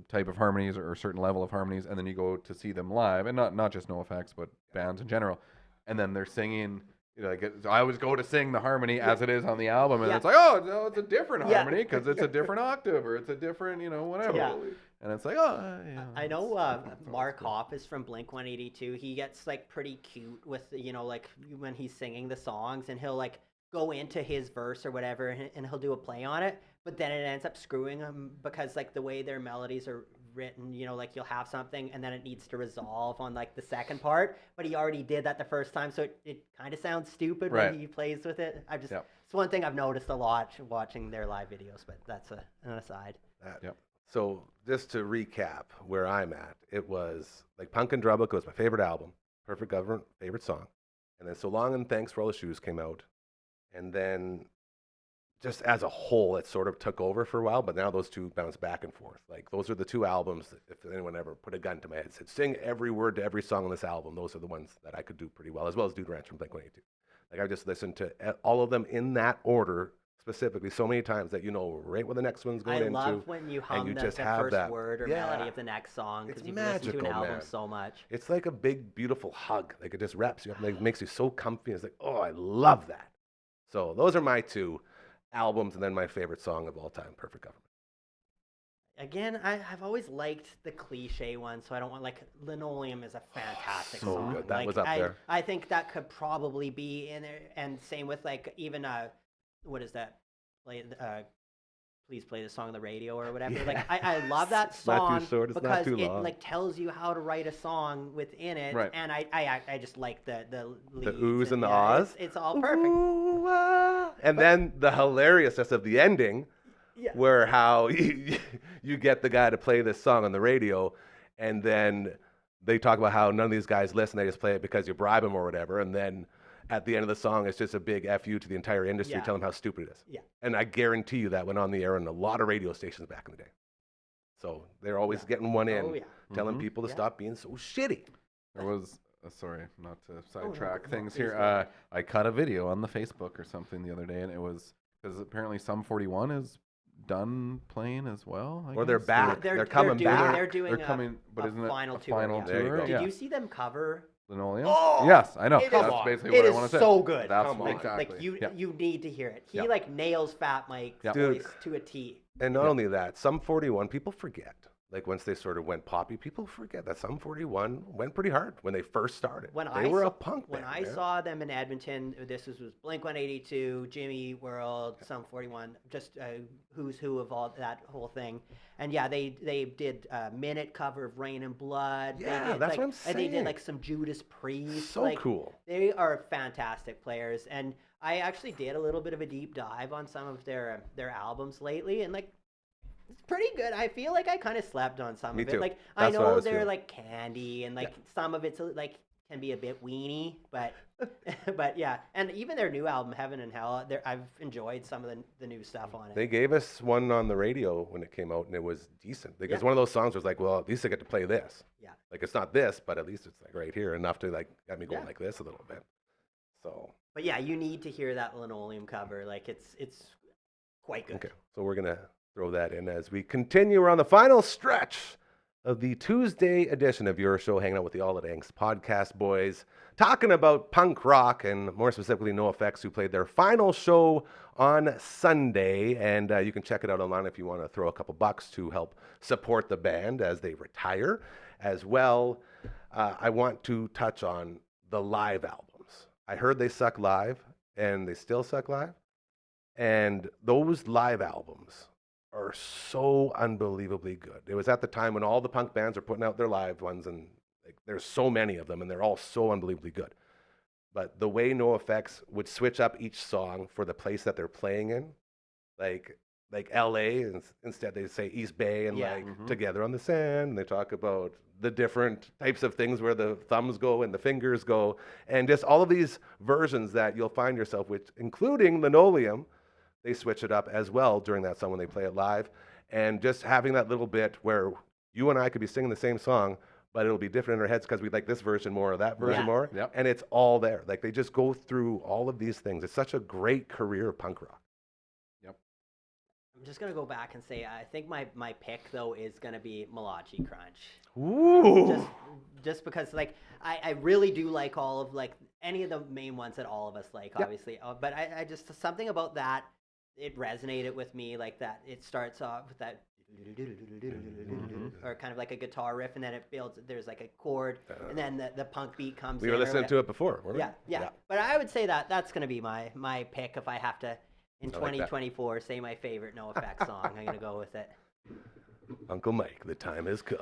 S4: type of harmonies or a certain level of harmonies, and then you go to see them live, and not just NOFX, but bands in general. And then they're singing, you know, like I always go to sing the harmony as it is on the album, and it's like, oh, no, it's a different harmony because it's a different octave, or it's a different, you know, whatever. Yeah. And it's like,
S5: I know Mark Hoppus from Blink-182. He gets like pretty cute with, you know, like when he's singing the songs, and he'll like go into his verse or whatever, and he'll do a play on it, but then it ends up screwing him because like the way their melodies are written, you know, like you'll have something and then it needs to resolve on like the second part, but he already did that the first time, so it kind of sounds stupid when he plays with it. It's one thing I've noticed a lot watching their live videos, but that's an aside.
S3: So just to recap where I'm at, it was like Punk and Drublick was my favorite album, Perfect Government favorite song, and then So Long and Thanks for All the Shoes came out, and then just as a whole, it sort of took over for a while, but now those two bounce back and forth. Like, those are the two albums that if anyone ever put a gun to my head and said, sing every word to every song on this album, those are the ones that I could do pretty well, as well as Dude Ranch from Blink-182. Like, I just listened to all of them in that order specifically so many times that you know right where the next one's going into.
S5: I love when you hum the first word or melody of the next song, because you listen to an album so much.
S3: It's like a big, beautiful hug. Like, it just wraps you up and it makes you so comfy. It's like, oh, I love that. So those are my two albums, and then my favorite song of all time, Perfect Government.
S5: Again, I've always liked the cliche one, so I don't want, like, Linoleum is a fantastic song.
S3: Good. That
S5: like,
S3: was up there.
S5: I think that could probably be in there, and same with, like, even, what is that? please play this song on the radio or whatever.
S3: Yeah.
S5: Like I love that
S3: It's not
S5: song
S3: too short, it's not
S5: because
S3: too
S5: it
S3: long.
S5: like tells you how to write a song within it,
S4: Right.
S5: and I just like the leads
S3: oohs and the
S5: yeah,
S3: ahs.
S5: It's all perfect.
S3: Ooh, ah. And then the hilariousness of the ending,
S5: Yeah.
S3: where how you get the guy to play this song on the radio, and then they talk about how none of these guys listen. They just play it because you bribe them or whatever. And then at the end of the song, it's just a big F you to the entire industry,
S5: Yeah.
S3: telling them how stupid it is.
S5: Yeah.
S3: And I guarantee you that went on the air in a lot of radio stations back in the day. So they're always getting one in,
S5: Oh, yeah.
S3: telling people to
S5: Yeah.
S3: stop being so shitty.
S4: There was, sorry, not to sidetrack
S5: no,
S4: things
S5: please
S4: here.
S5: go ahead.
S4: I cut a video on the Facebook or something the other day, and it was because apparently Sum 41 is done playing as well. I
S3: Or they're
S4: guess.
S3: back. They're coming back.
S5: They're doing
S4: They're coming, but
S5: a
S4: isn't it
S5: final
S4: a
S5: tour?
S4: final
S5: Yeah.
S3: There you
S4: tour?
S3: go.
S5: Did
S4: Yeah.
S5: you see them cover?
S4: Linoleum?
S3: Oh,
S4: Yes, I know.
S5: it is-
S4: That's
S5: Come on.
S4: basically
S5: It
S4: what I
S5: is
S4: want to say.
S5: so good.
S4: That's
S3: Come on.
S4: exactly.
S5: Like you
S4: Yeah.
S5: you need to hear it. He
S4: Yeah.
S5: like nails Fat Mike's
S3: Dude.
S5: voice to a T.
S3: And not only that, Sum 41, people forget. Like once they sort of went poppy, people forget that Sum 41 went pretty hard when they first started. They were a punk
S5: when
S3: band.
S5: I
S3: man.
S5: saw them in Edmonton, this was Blink-182, Jimmy Eat World, Sum 41, just who's who of all that whole thing. And yeah, they did a minute cover of Rain and Blood.
S3: Yeah,
S5: they did,
S3: that's
S5: like,
S3: what I'm
S5: And they
S3: saying.
S5: did like some Judas Priest.
S3: So
S5: like,
S3: cool.
S5: They are fantastic players, and I actually did a little bit of a deep dive on some of their albums lately, and like. It's pretty good. I feel like I kind of slept on some
S3: Me
S5: of it.
S3: too.
S5: Like
S3: That's
S5: I
S3: what I
S5: know
S3: was
S5: they're
S3: feeling.
S5: like candy and like some of it's like can be a bit weenie, but but yeah. And even their new album Heaven and Hell, I've enjoyed some of the new stuff on it.
S3: They gave us one on the radio when it came out, and it was decent. Because
S5: Yeah.
S3: one of those songs was like, well, at least I get to play this.
S5: Yeah.
S3: Like it's not this, but at least it's like right here, enough to like get me going
S5: Yeah.
S3: like this a little bit. So
S5: But yeah, you need to hear that Linoleum cover. Like it's quite good.
S3: okay, so we're gonna throw that in as we continue. We're on the final stretch of the Tuesday edition of your show, hanging out with the All That Angst podcast boys, talking about punk rock and more specifically NOFX, who played their final show on Sunday. And you can check it out online if you want to throw a couple bucks to help support the band as they retire. As well, I want to touch on the live albums. I heard they suck live, and they still suck live. And those live albums are so unbelievably good. It was at the time when all the punk bands are putting out their live ones, and like, there's so many of them, and they're all so unbelievably good. But the way NOFX would switch up each song for the place that they're playing in, like LA, and instead they say East Bay and
S5: Yeah.
S3: like Together on the Sand, and they talk about the different types of things where the thumbs go and the fingers go, and just all of these versions that you'll find yourself with, including Linoleum. They switch it up as well during that song when they play it live. And just having that little bit where you and I could be singing the same song, but it'll be different in our heads because we like this version more or that version
S5: Yeah.
S3: more.
S4: Yep.
S3: And it's all there. Like they just go through all of these things. It's such a great career of punk rock.
S5: I'm just gonna go back and say I think my pick though is gonna be Malachi Crunch.
S3: Ooh.
S5: Just because like I really do like all of like any of the main ones that all of us like,
S3: Yep.
S5: obviously. But I just something about that, it resonated with me, like that it starts off with that or kind of like a guitar riff, and then it builds, there's like a chord, and then the punk beat comes
S3: We
S5: in.
S3: were
S5: or
S3: listening
S5: whatever.
S3: to it before, weren't we?
S5: Yeah. But I would say that's gonna be my pick if I have to in
S3: I like that.
S5: 2024 say my favorite NOFX song. I'm gonna go with it.
S3: Uncle Mike, the time has come.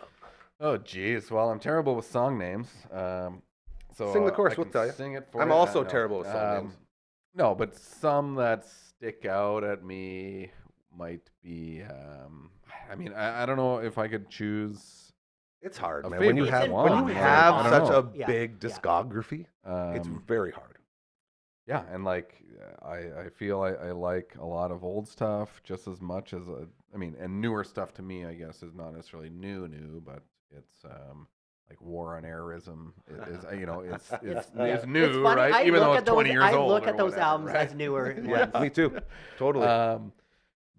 S4: Oh, geez. Well, I'm terrible with song names. So
S3: Sing the chorus,
S4: I
S3: we'll
S4: can
S3: tell you.
S4: Sing it for
S3: I'm
S4: you.
S3: also
S4: No.
S3: terrible with song names.
S4: No, but some that stick out at me might be. I mean, I don't know if I could choose.
S3: It's hard,
S4: A
S3: man. When you
S4: favorite
S3: have
S5: one,
S3: when you
S5: man.
S3: have
S4: I don't
S3: such
S4: know.
S3: a
S5: Yeah,
S3: big
S5: yeah.
S3: discography, it's very hard.
S4: Yeah, and like I feel I like a lot of old stuff just as much as and newer stuff to me, I guess, is not necessarily new, but it's like War on Airism is is new,
S5: It's funny,
S4: right?
S5: I
S4: Even though
S5: look
S4: it's
S5: at those,
S4: 20 years
S5: I
S4: old.
S5: look
S4: or
S5: at those
S4: whatever,
S5: albums
S4: right?
S5: as newer
S3: Yeah,
S5: ones.
S3: me too. Totally.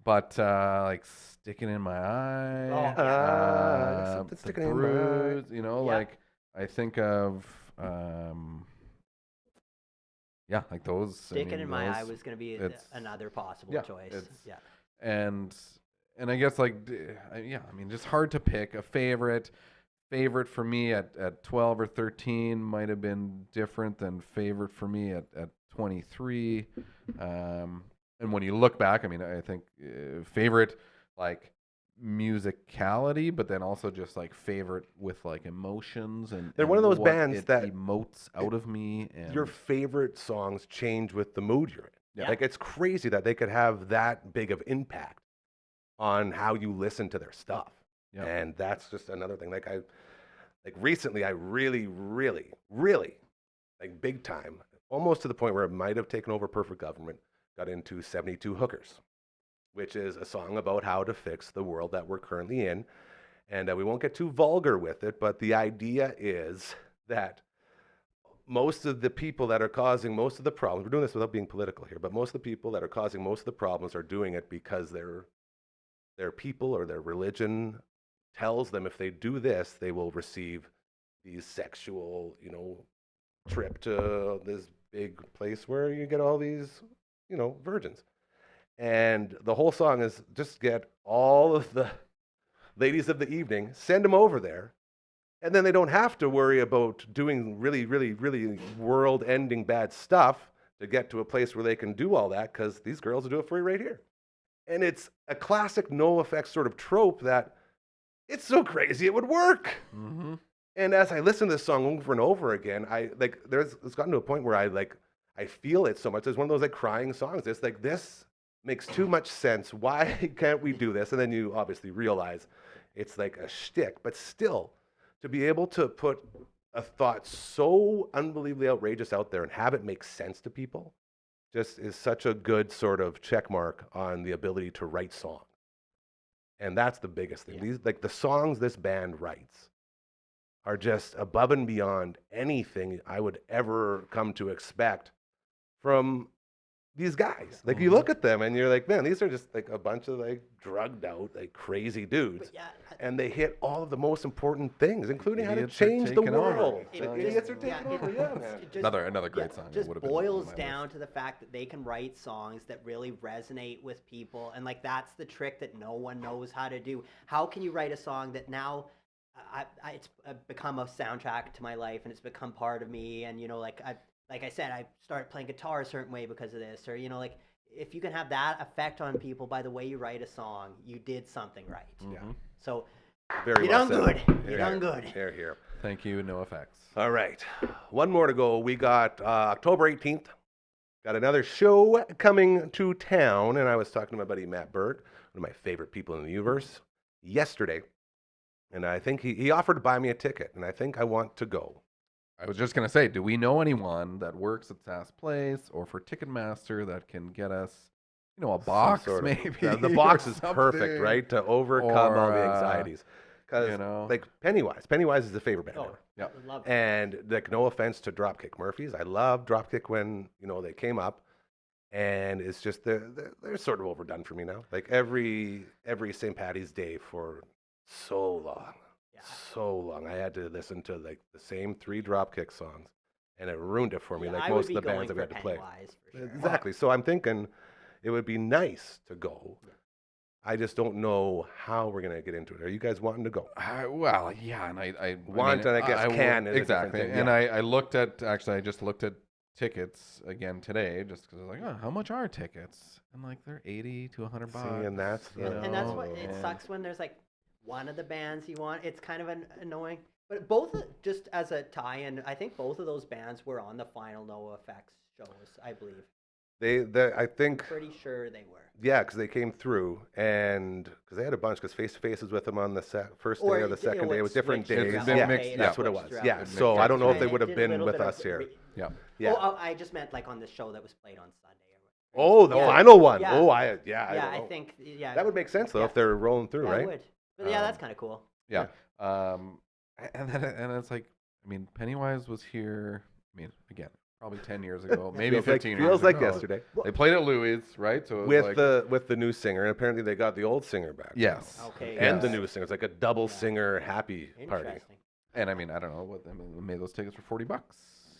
S4: But like Sticking in My Eye,
S3: Oh, something
S4: The
S3: sticking in my eye.
S4: Bruise,
S5: Yeah.
S4: like I think of like those.
S5: Sticking in My Eye
S4: those-
S5: was going to be
S4: it's-
S5: another possible
S4: yeah,
S5: choice.
S4: it's-
S5: Yeah.
S4: and I guess just hard to pick a favorite. Favorite for me at 12 or 13 might have been different than favorite for me at 23. And when you look back, I mean, I think favorite like musicality, but then also just like favorite with like emotions and
S3: They're one of those
S4: what
S3: bands
S4: it
S3: that
S4: emotes out of me. And
S3: your favorite songs change with the mood you're in.
S4: Yeah.
S3: Like it's crazy that they could have that big of impact on how you listen to their stuff.
S4: Yeah.
S3: And that's just another thing. Like recently I really like big time, almost to the point where it might have taken over Perfect Government, got into 72 Hookers, which is a song about how to fix the world that we're currently in. And we won't get too vulgar with it, but the idea is that most of the people that are causing most of the problems, we're doing this without being political here, but most of the people that are causing most of the problems are doing it because their people or their religion tells them if they do this, they will receive these sexual, trip to this big place where you get all these, virgins. And the whole song is just get all of the ladies of the evening, send them over there, and then they don't have to worry about doing really, really, really world-ending bad stuff to get to a place where they can do all that, because these girls will do it for you right here. And it's a classic NOFX sort of trope that it's so crazy it would work.
S4: Mm-hmm.
S3: And as I listen to this song over and over again, it's gotten to a point where I feel it so much. It's one of those like crying songs. It's like, this makes too much sense. Why can't we do this? And then you obviously realize it's like a shtick, but still, to be able to put a thought so unbelievably outrageous out there and have it make sense to people just is such a good sort of check mark on the ability to write songs. And that's the biggest thing. These, like the songs this band writes, are just above and beyond anything I would ever come to expect from these guys. Like you look at them and you're like, man, these are just like a bunch of like drugged out, like crazy dudes. And they hit all of the most important things, including how to change the world. Idiots are taking over, yeah, man.
S4: Another great song.
S5: It just boils down to the fact that they can write songs that really resonate with people. And like, that's the trick that no one knows how to do. How can you write a song that now it's become a soundtrack to my life, and it's become part of me, and like I said, I started playing guitar a certain way because of this, or like, if you can have that effect on people by the way you write a song, you did something right.
S3: Yeah.
S5: So
S3: very
S5: you
S3: well
S5: done
S3: said.
S5: good. You done good.
S3: Here.
S4: Thank you, NOFX.
S3: All right, one more to go. We got October 18th. Got another show coming to town, and I was talking to my buddy Matt Berg, one of my favorite people in the universe, yesterday. And I think he offered to buy me a ticket, and I think I want to go.
S4: I was just going to say, do we know anyone that works at Sask Place or for Ticketmaster that can get us, a box maybe?
S3: The box is perfect, right, to overcome all the anxieties. Because, like, Pennywise is the favorite band ever.
S5: Yeah. Love it.
S3: And, like, no offense to Dropkick Murphys. I love Dropkick when, they came up. And it's just, they're sort of overdone for me now. Like, every St. Patty's Day for so long, I had to listen to like the same 3 Dropkick songs, and it ruined it for me. Like most of the bands I've had to play.
S5: Sure.
S3: Exactly. So I'm thinking it would be nice to go. I just don't know how we're gonna get into it. Are you guys wanting to go?
S4: Well, yeah, and I
S3: can
S4: exactly.
S3: Yeah.
S4: And I just looked at tickets again today, just because I was like, oh, how much are tickets? And like they're $80 to $100.
S3: See, and that's
S5: and that's what it sucks when there's like one of the bands you want. It's kind of annoying. But both, just as a tie-in, I think both of those bands were on the final NOFX shows, I believe.
S3: I think.
S5: I'm pretty sure they were.
S3: Yeah, because they came through, and because they had a bunch, because Face to Face was with them on the first day or the second day. It was different days. That's what it was. Yeah, so I don't know if they would have been with us here.
S4: Yeah.
S5: Oh, I just meant like on the show that was played on Sunday.
S3: Oh, the final one.
S5: Yeah.
S3: Oh,
S5: I think
S3: that would make sense though if they're rolling through, right?
S5: It would. But that's kind of cool.
S4: Yeah. And it's like, I mean, Pennywise was here. I mean, again, probably 10 years ago, maybe 15 years ago.
S3: Feels like yesterday.
S4: They played at Louis, right? So
S3: with the new singer, and apparently they got the old singer back.
S4: Yes.
S5: Okay.
S3: And the new singer. It's like a double singer happy party.
S4: And I mean, I don't know what they made those tickets for $40.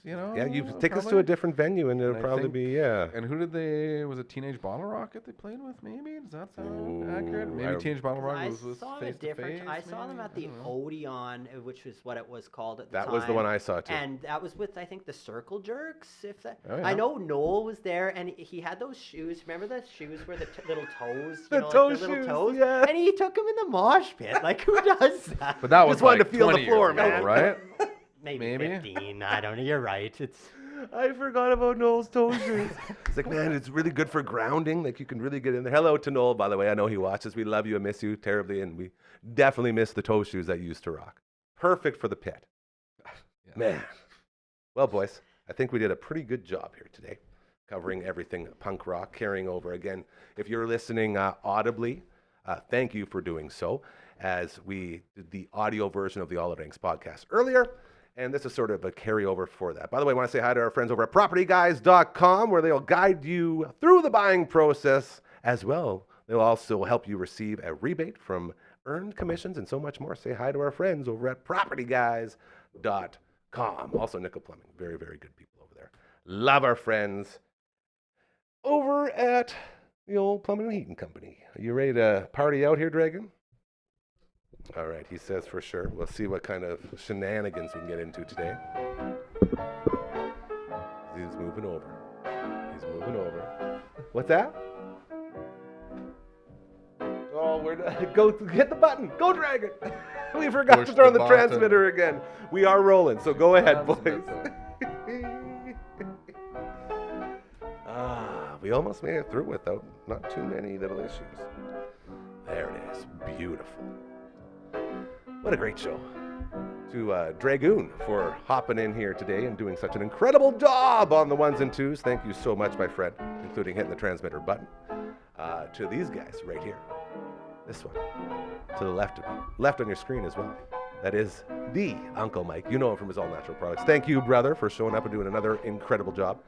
S4: you know.
S3: Yeah, you take us to a different venue, and it'll
S4: And I
S3: probably
S4: think-
S3: be, yeah.
S4: And who did they? Was it Teenage Bottle Rocket they played with? Maybe does that sound accurate? Maybe Teenage Bottle Rocket was
S5: saw
S4: face to face.
S5: I saw them at the Odeon, which was what it was called at the time.
S3: That was the one I saw too.
S5: And that was with, I think, the Circle Jerks. If that,
S4: Oh, yeah.
S5: I know Noel was there, and he had those shoes. Remember the shoes where the little toes,
S3: The
S5: you know,
S3: toe
S5: like the little
S3: shoes,
S5: toes?
S3: yeah.
S5: And he took them in the mosh pit. Like, who does that?
S4: But that was
S3: Just wanted
S4: like
S3: to feel the
S4: 20 years
S3: floor,
S4: ago,
S3: man.
S4: right?
S5: Maybe
S4: Maybe?
S5: 15. I don't know. You're right. It's
S3: I forgot about Noel's toe shoes. It's like, man, it's really good for grounding. Like, you can really get in there. Hello to Noel, by the way. I know he watches. We love you and miss you terribly, and we definitely miss the toe shoes that you used to rock. Perfect for the pit.
S4: Yeah.
S3: Man. Well, boys, I think we did a pretty good job here today, covering everything punk rock, carrying over. Again, if you're listening audibly, thank you for doing so, as we did the audio version of the All It Ranks podcast earlier. And this is sort of a carryover for that. By the way, I want to say hi to our friends over at propertyguys.com, where they'll guide you through the buying process as well. They'll also help you receive a rebate from earned commissions and so much more. Say hi to our friends over at propertyguys.com. Also, Nickel Plumbing. Very, very good people over there. Love our friends over at the old Plumbing and Heating Company. Are you ready to party out here, Dragon? All right, he says for sure. We'll see what kind of shenanigans we can get into today. He's moving over. He's moving over. What's that? Oh, go hit the button. Go, Dragon. We forgot
S4: Push
S3: to turn
S4: the
S3: the
S4: button.
S3: transmitter again. We are rolling, so go ahead, boys. We almost made it through without not too many little issues. There it is. Beautiful. What a great show. To Dragoon for hopping in here today and doing such an incredible job on the ones and twos. Thank you so much, my friend, including hitting the transmitter button. To these guys right here. This one. To the left of me. Left on your screen as well. That is the Uncle Mike. You know him from his All Natural Products. Thank you, brother, for showing up and doing another incredible job.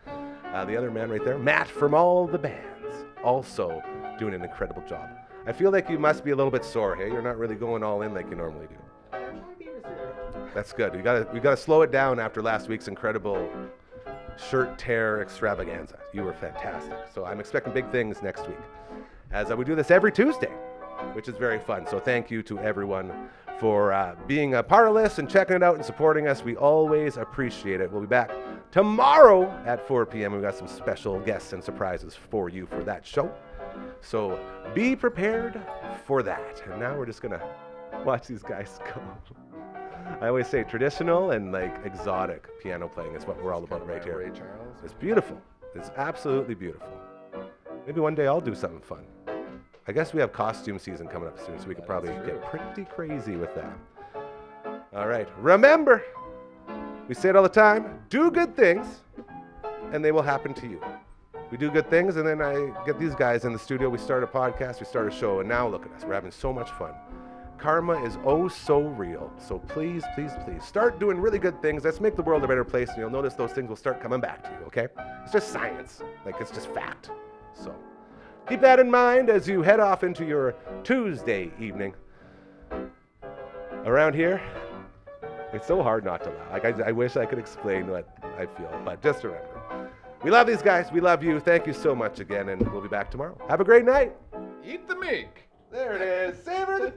S3: The other man right there, Matt from All the Bands, also doing an incredible job. I feel like you must be a little bit sore, hey? You're not really going all in like you normally do. That's good. We gotta slow it down after last week's incredible shirt tear extravaganza. You were fantastic. So I'm expecting big things next week, as we do this every Tuesday, which is very fun. So thank you to everyone for being a part of this and checking it out and supporting us. We always appreciate it. We'll be back tomorrow at 4 p.m. We've got some special guests and surprises for you for that show. So be prepared for that. And now we're just going to watch these guys go. I always say traditional and like exotic piano playing is what we're all about right here.
S4: Ray Charles.
S3: It's beautiful. It's absolutely beautiful. Maybe one day I'll do something fun. I guess we have costume season coming up soon, so we could probably get pretty crazy with that. All right. Remember, we say it all the time, do good things, and they will happen to you. We do good things, and then I get these guys in the studio. We start a podcast, we start a show, and now look at us. We're having so much fun. Karma is oh so real. So please, please, please, start doing really good things. Let's make the world a better place, and you'll notice those things will start coming back to you, okay? It's just science. Like, it's just fact. So keep that in mind as you head off into your Tuesday evening. Around here, it's so hard not to laugh. Like, I wish I could explain what I feel, but just remember, we love these guys. We love you. Thank you so much again, and we'll be back tomorrow. Have a great night.
S4: Eat the meat.
S3: There it is. Savor the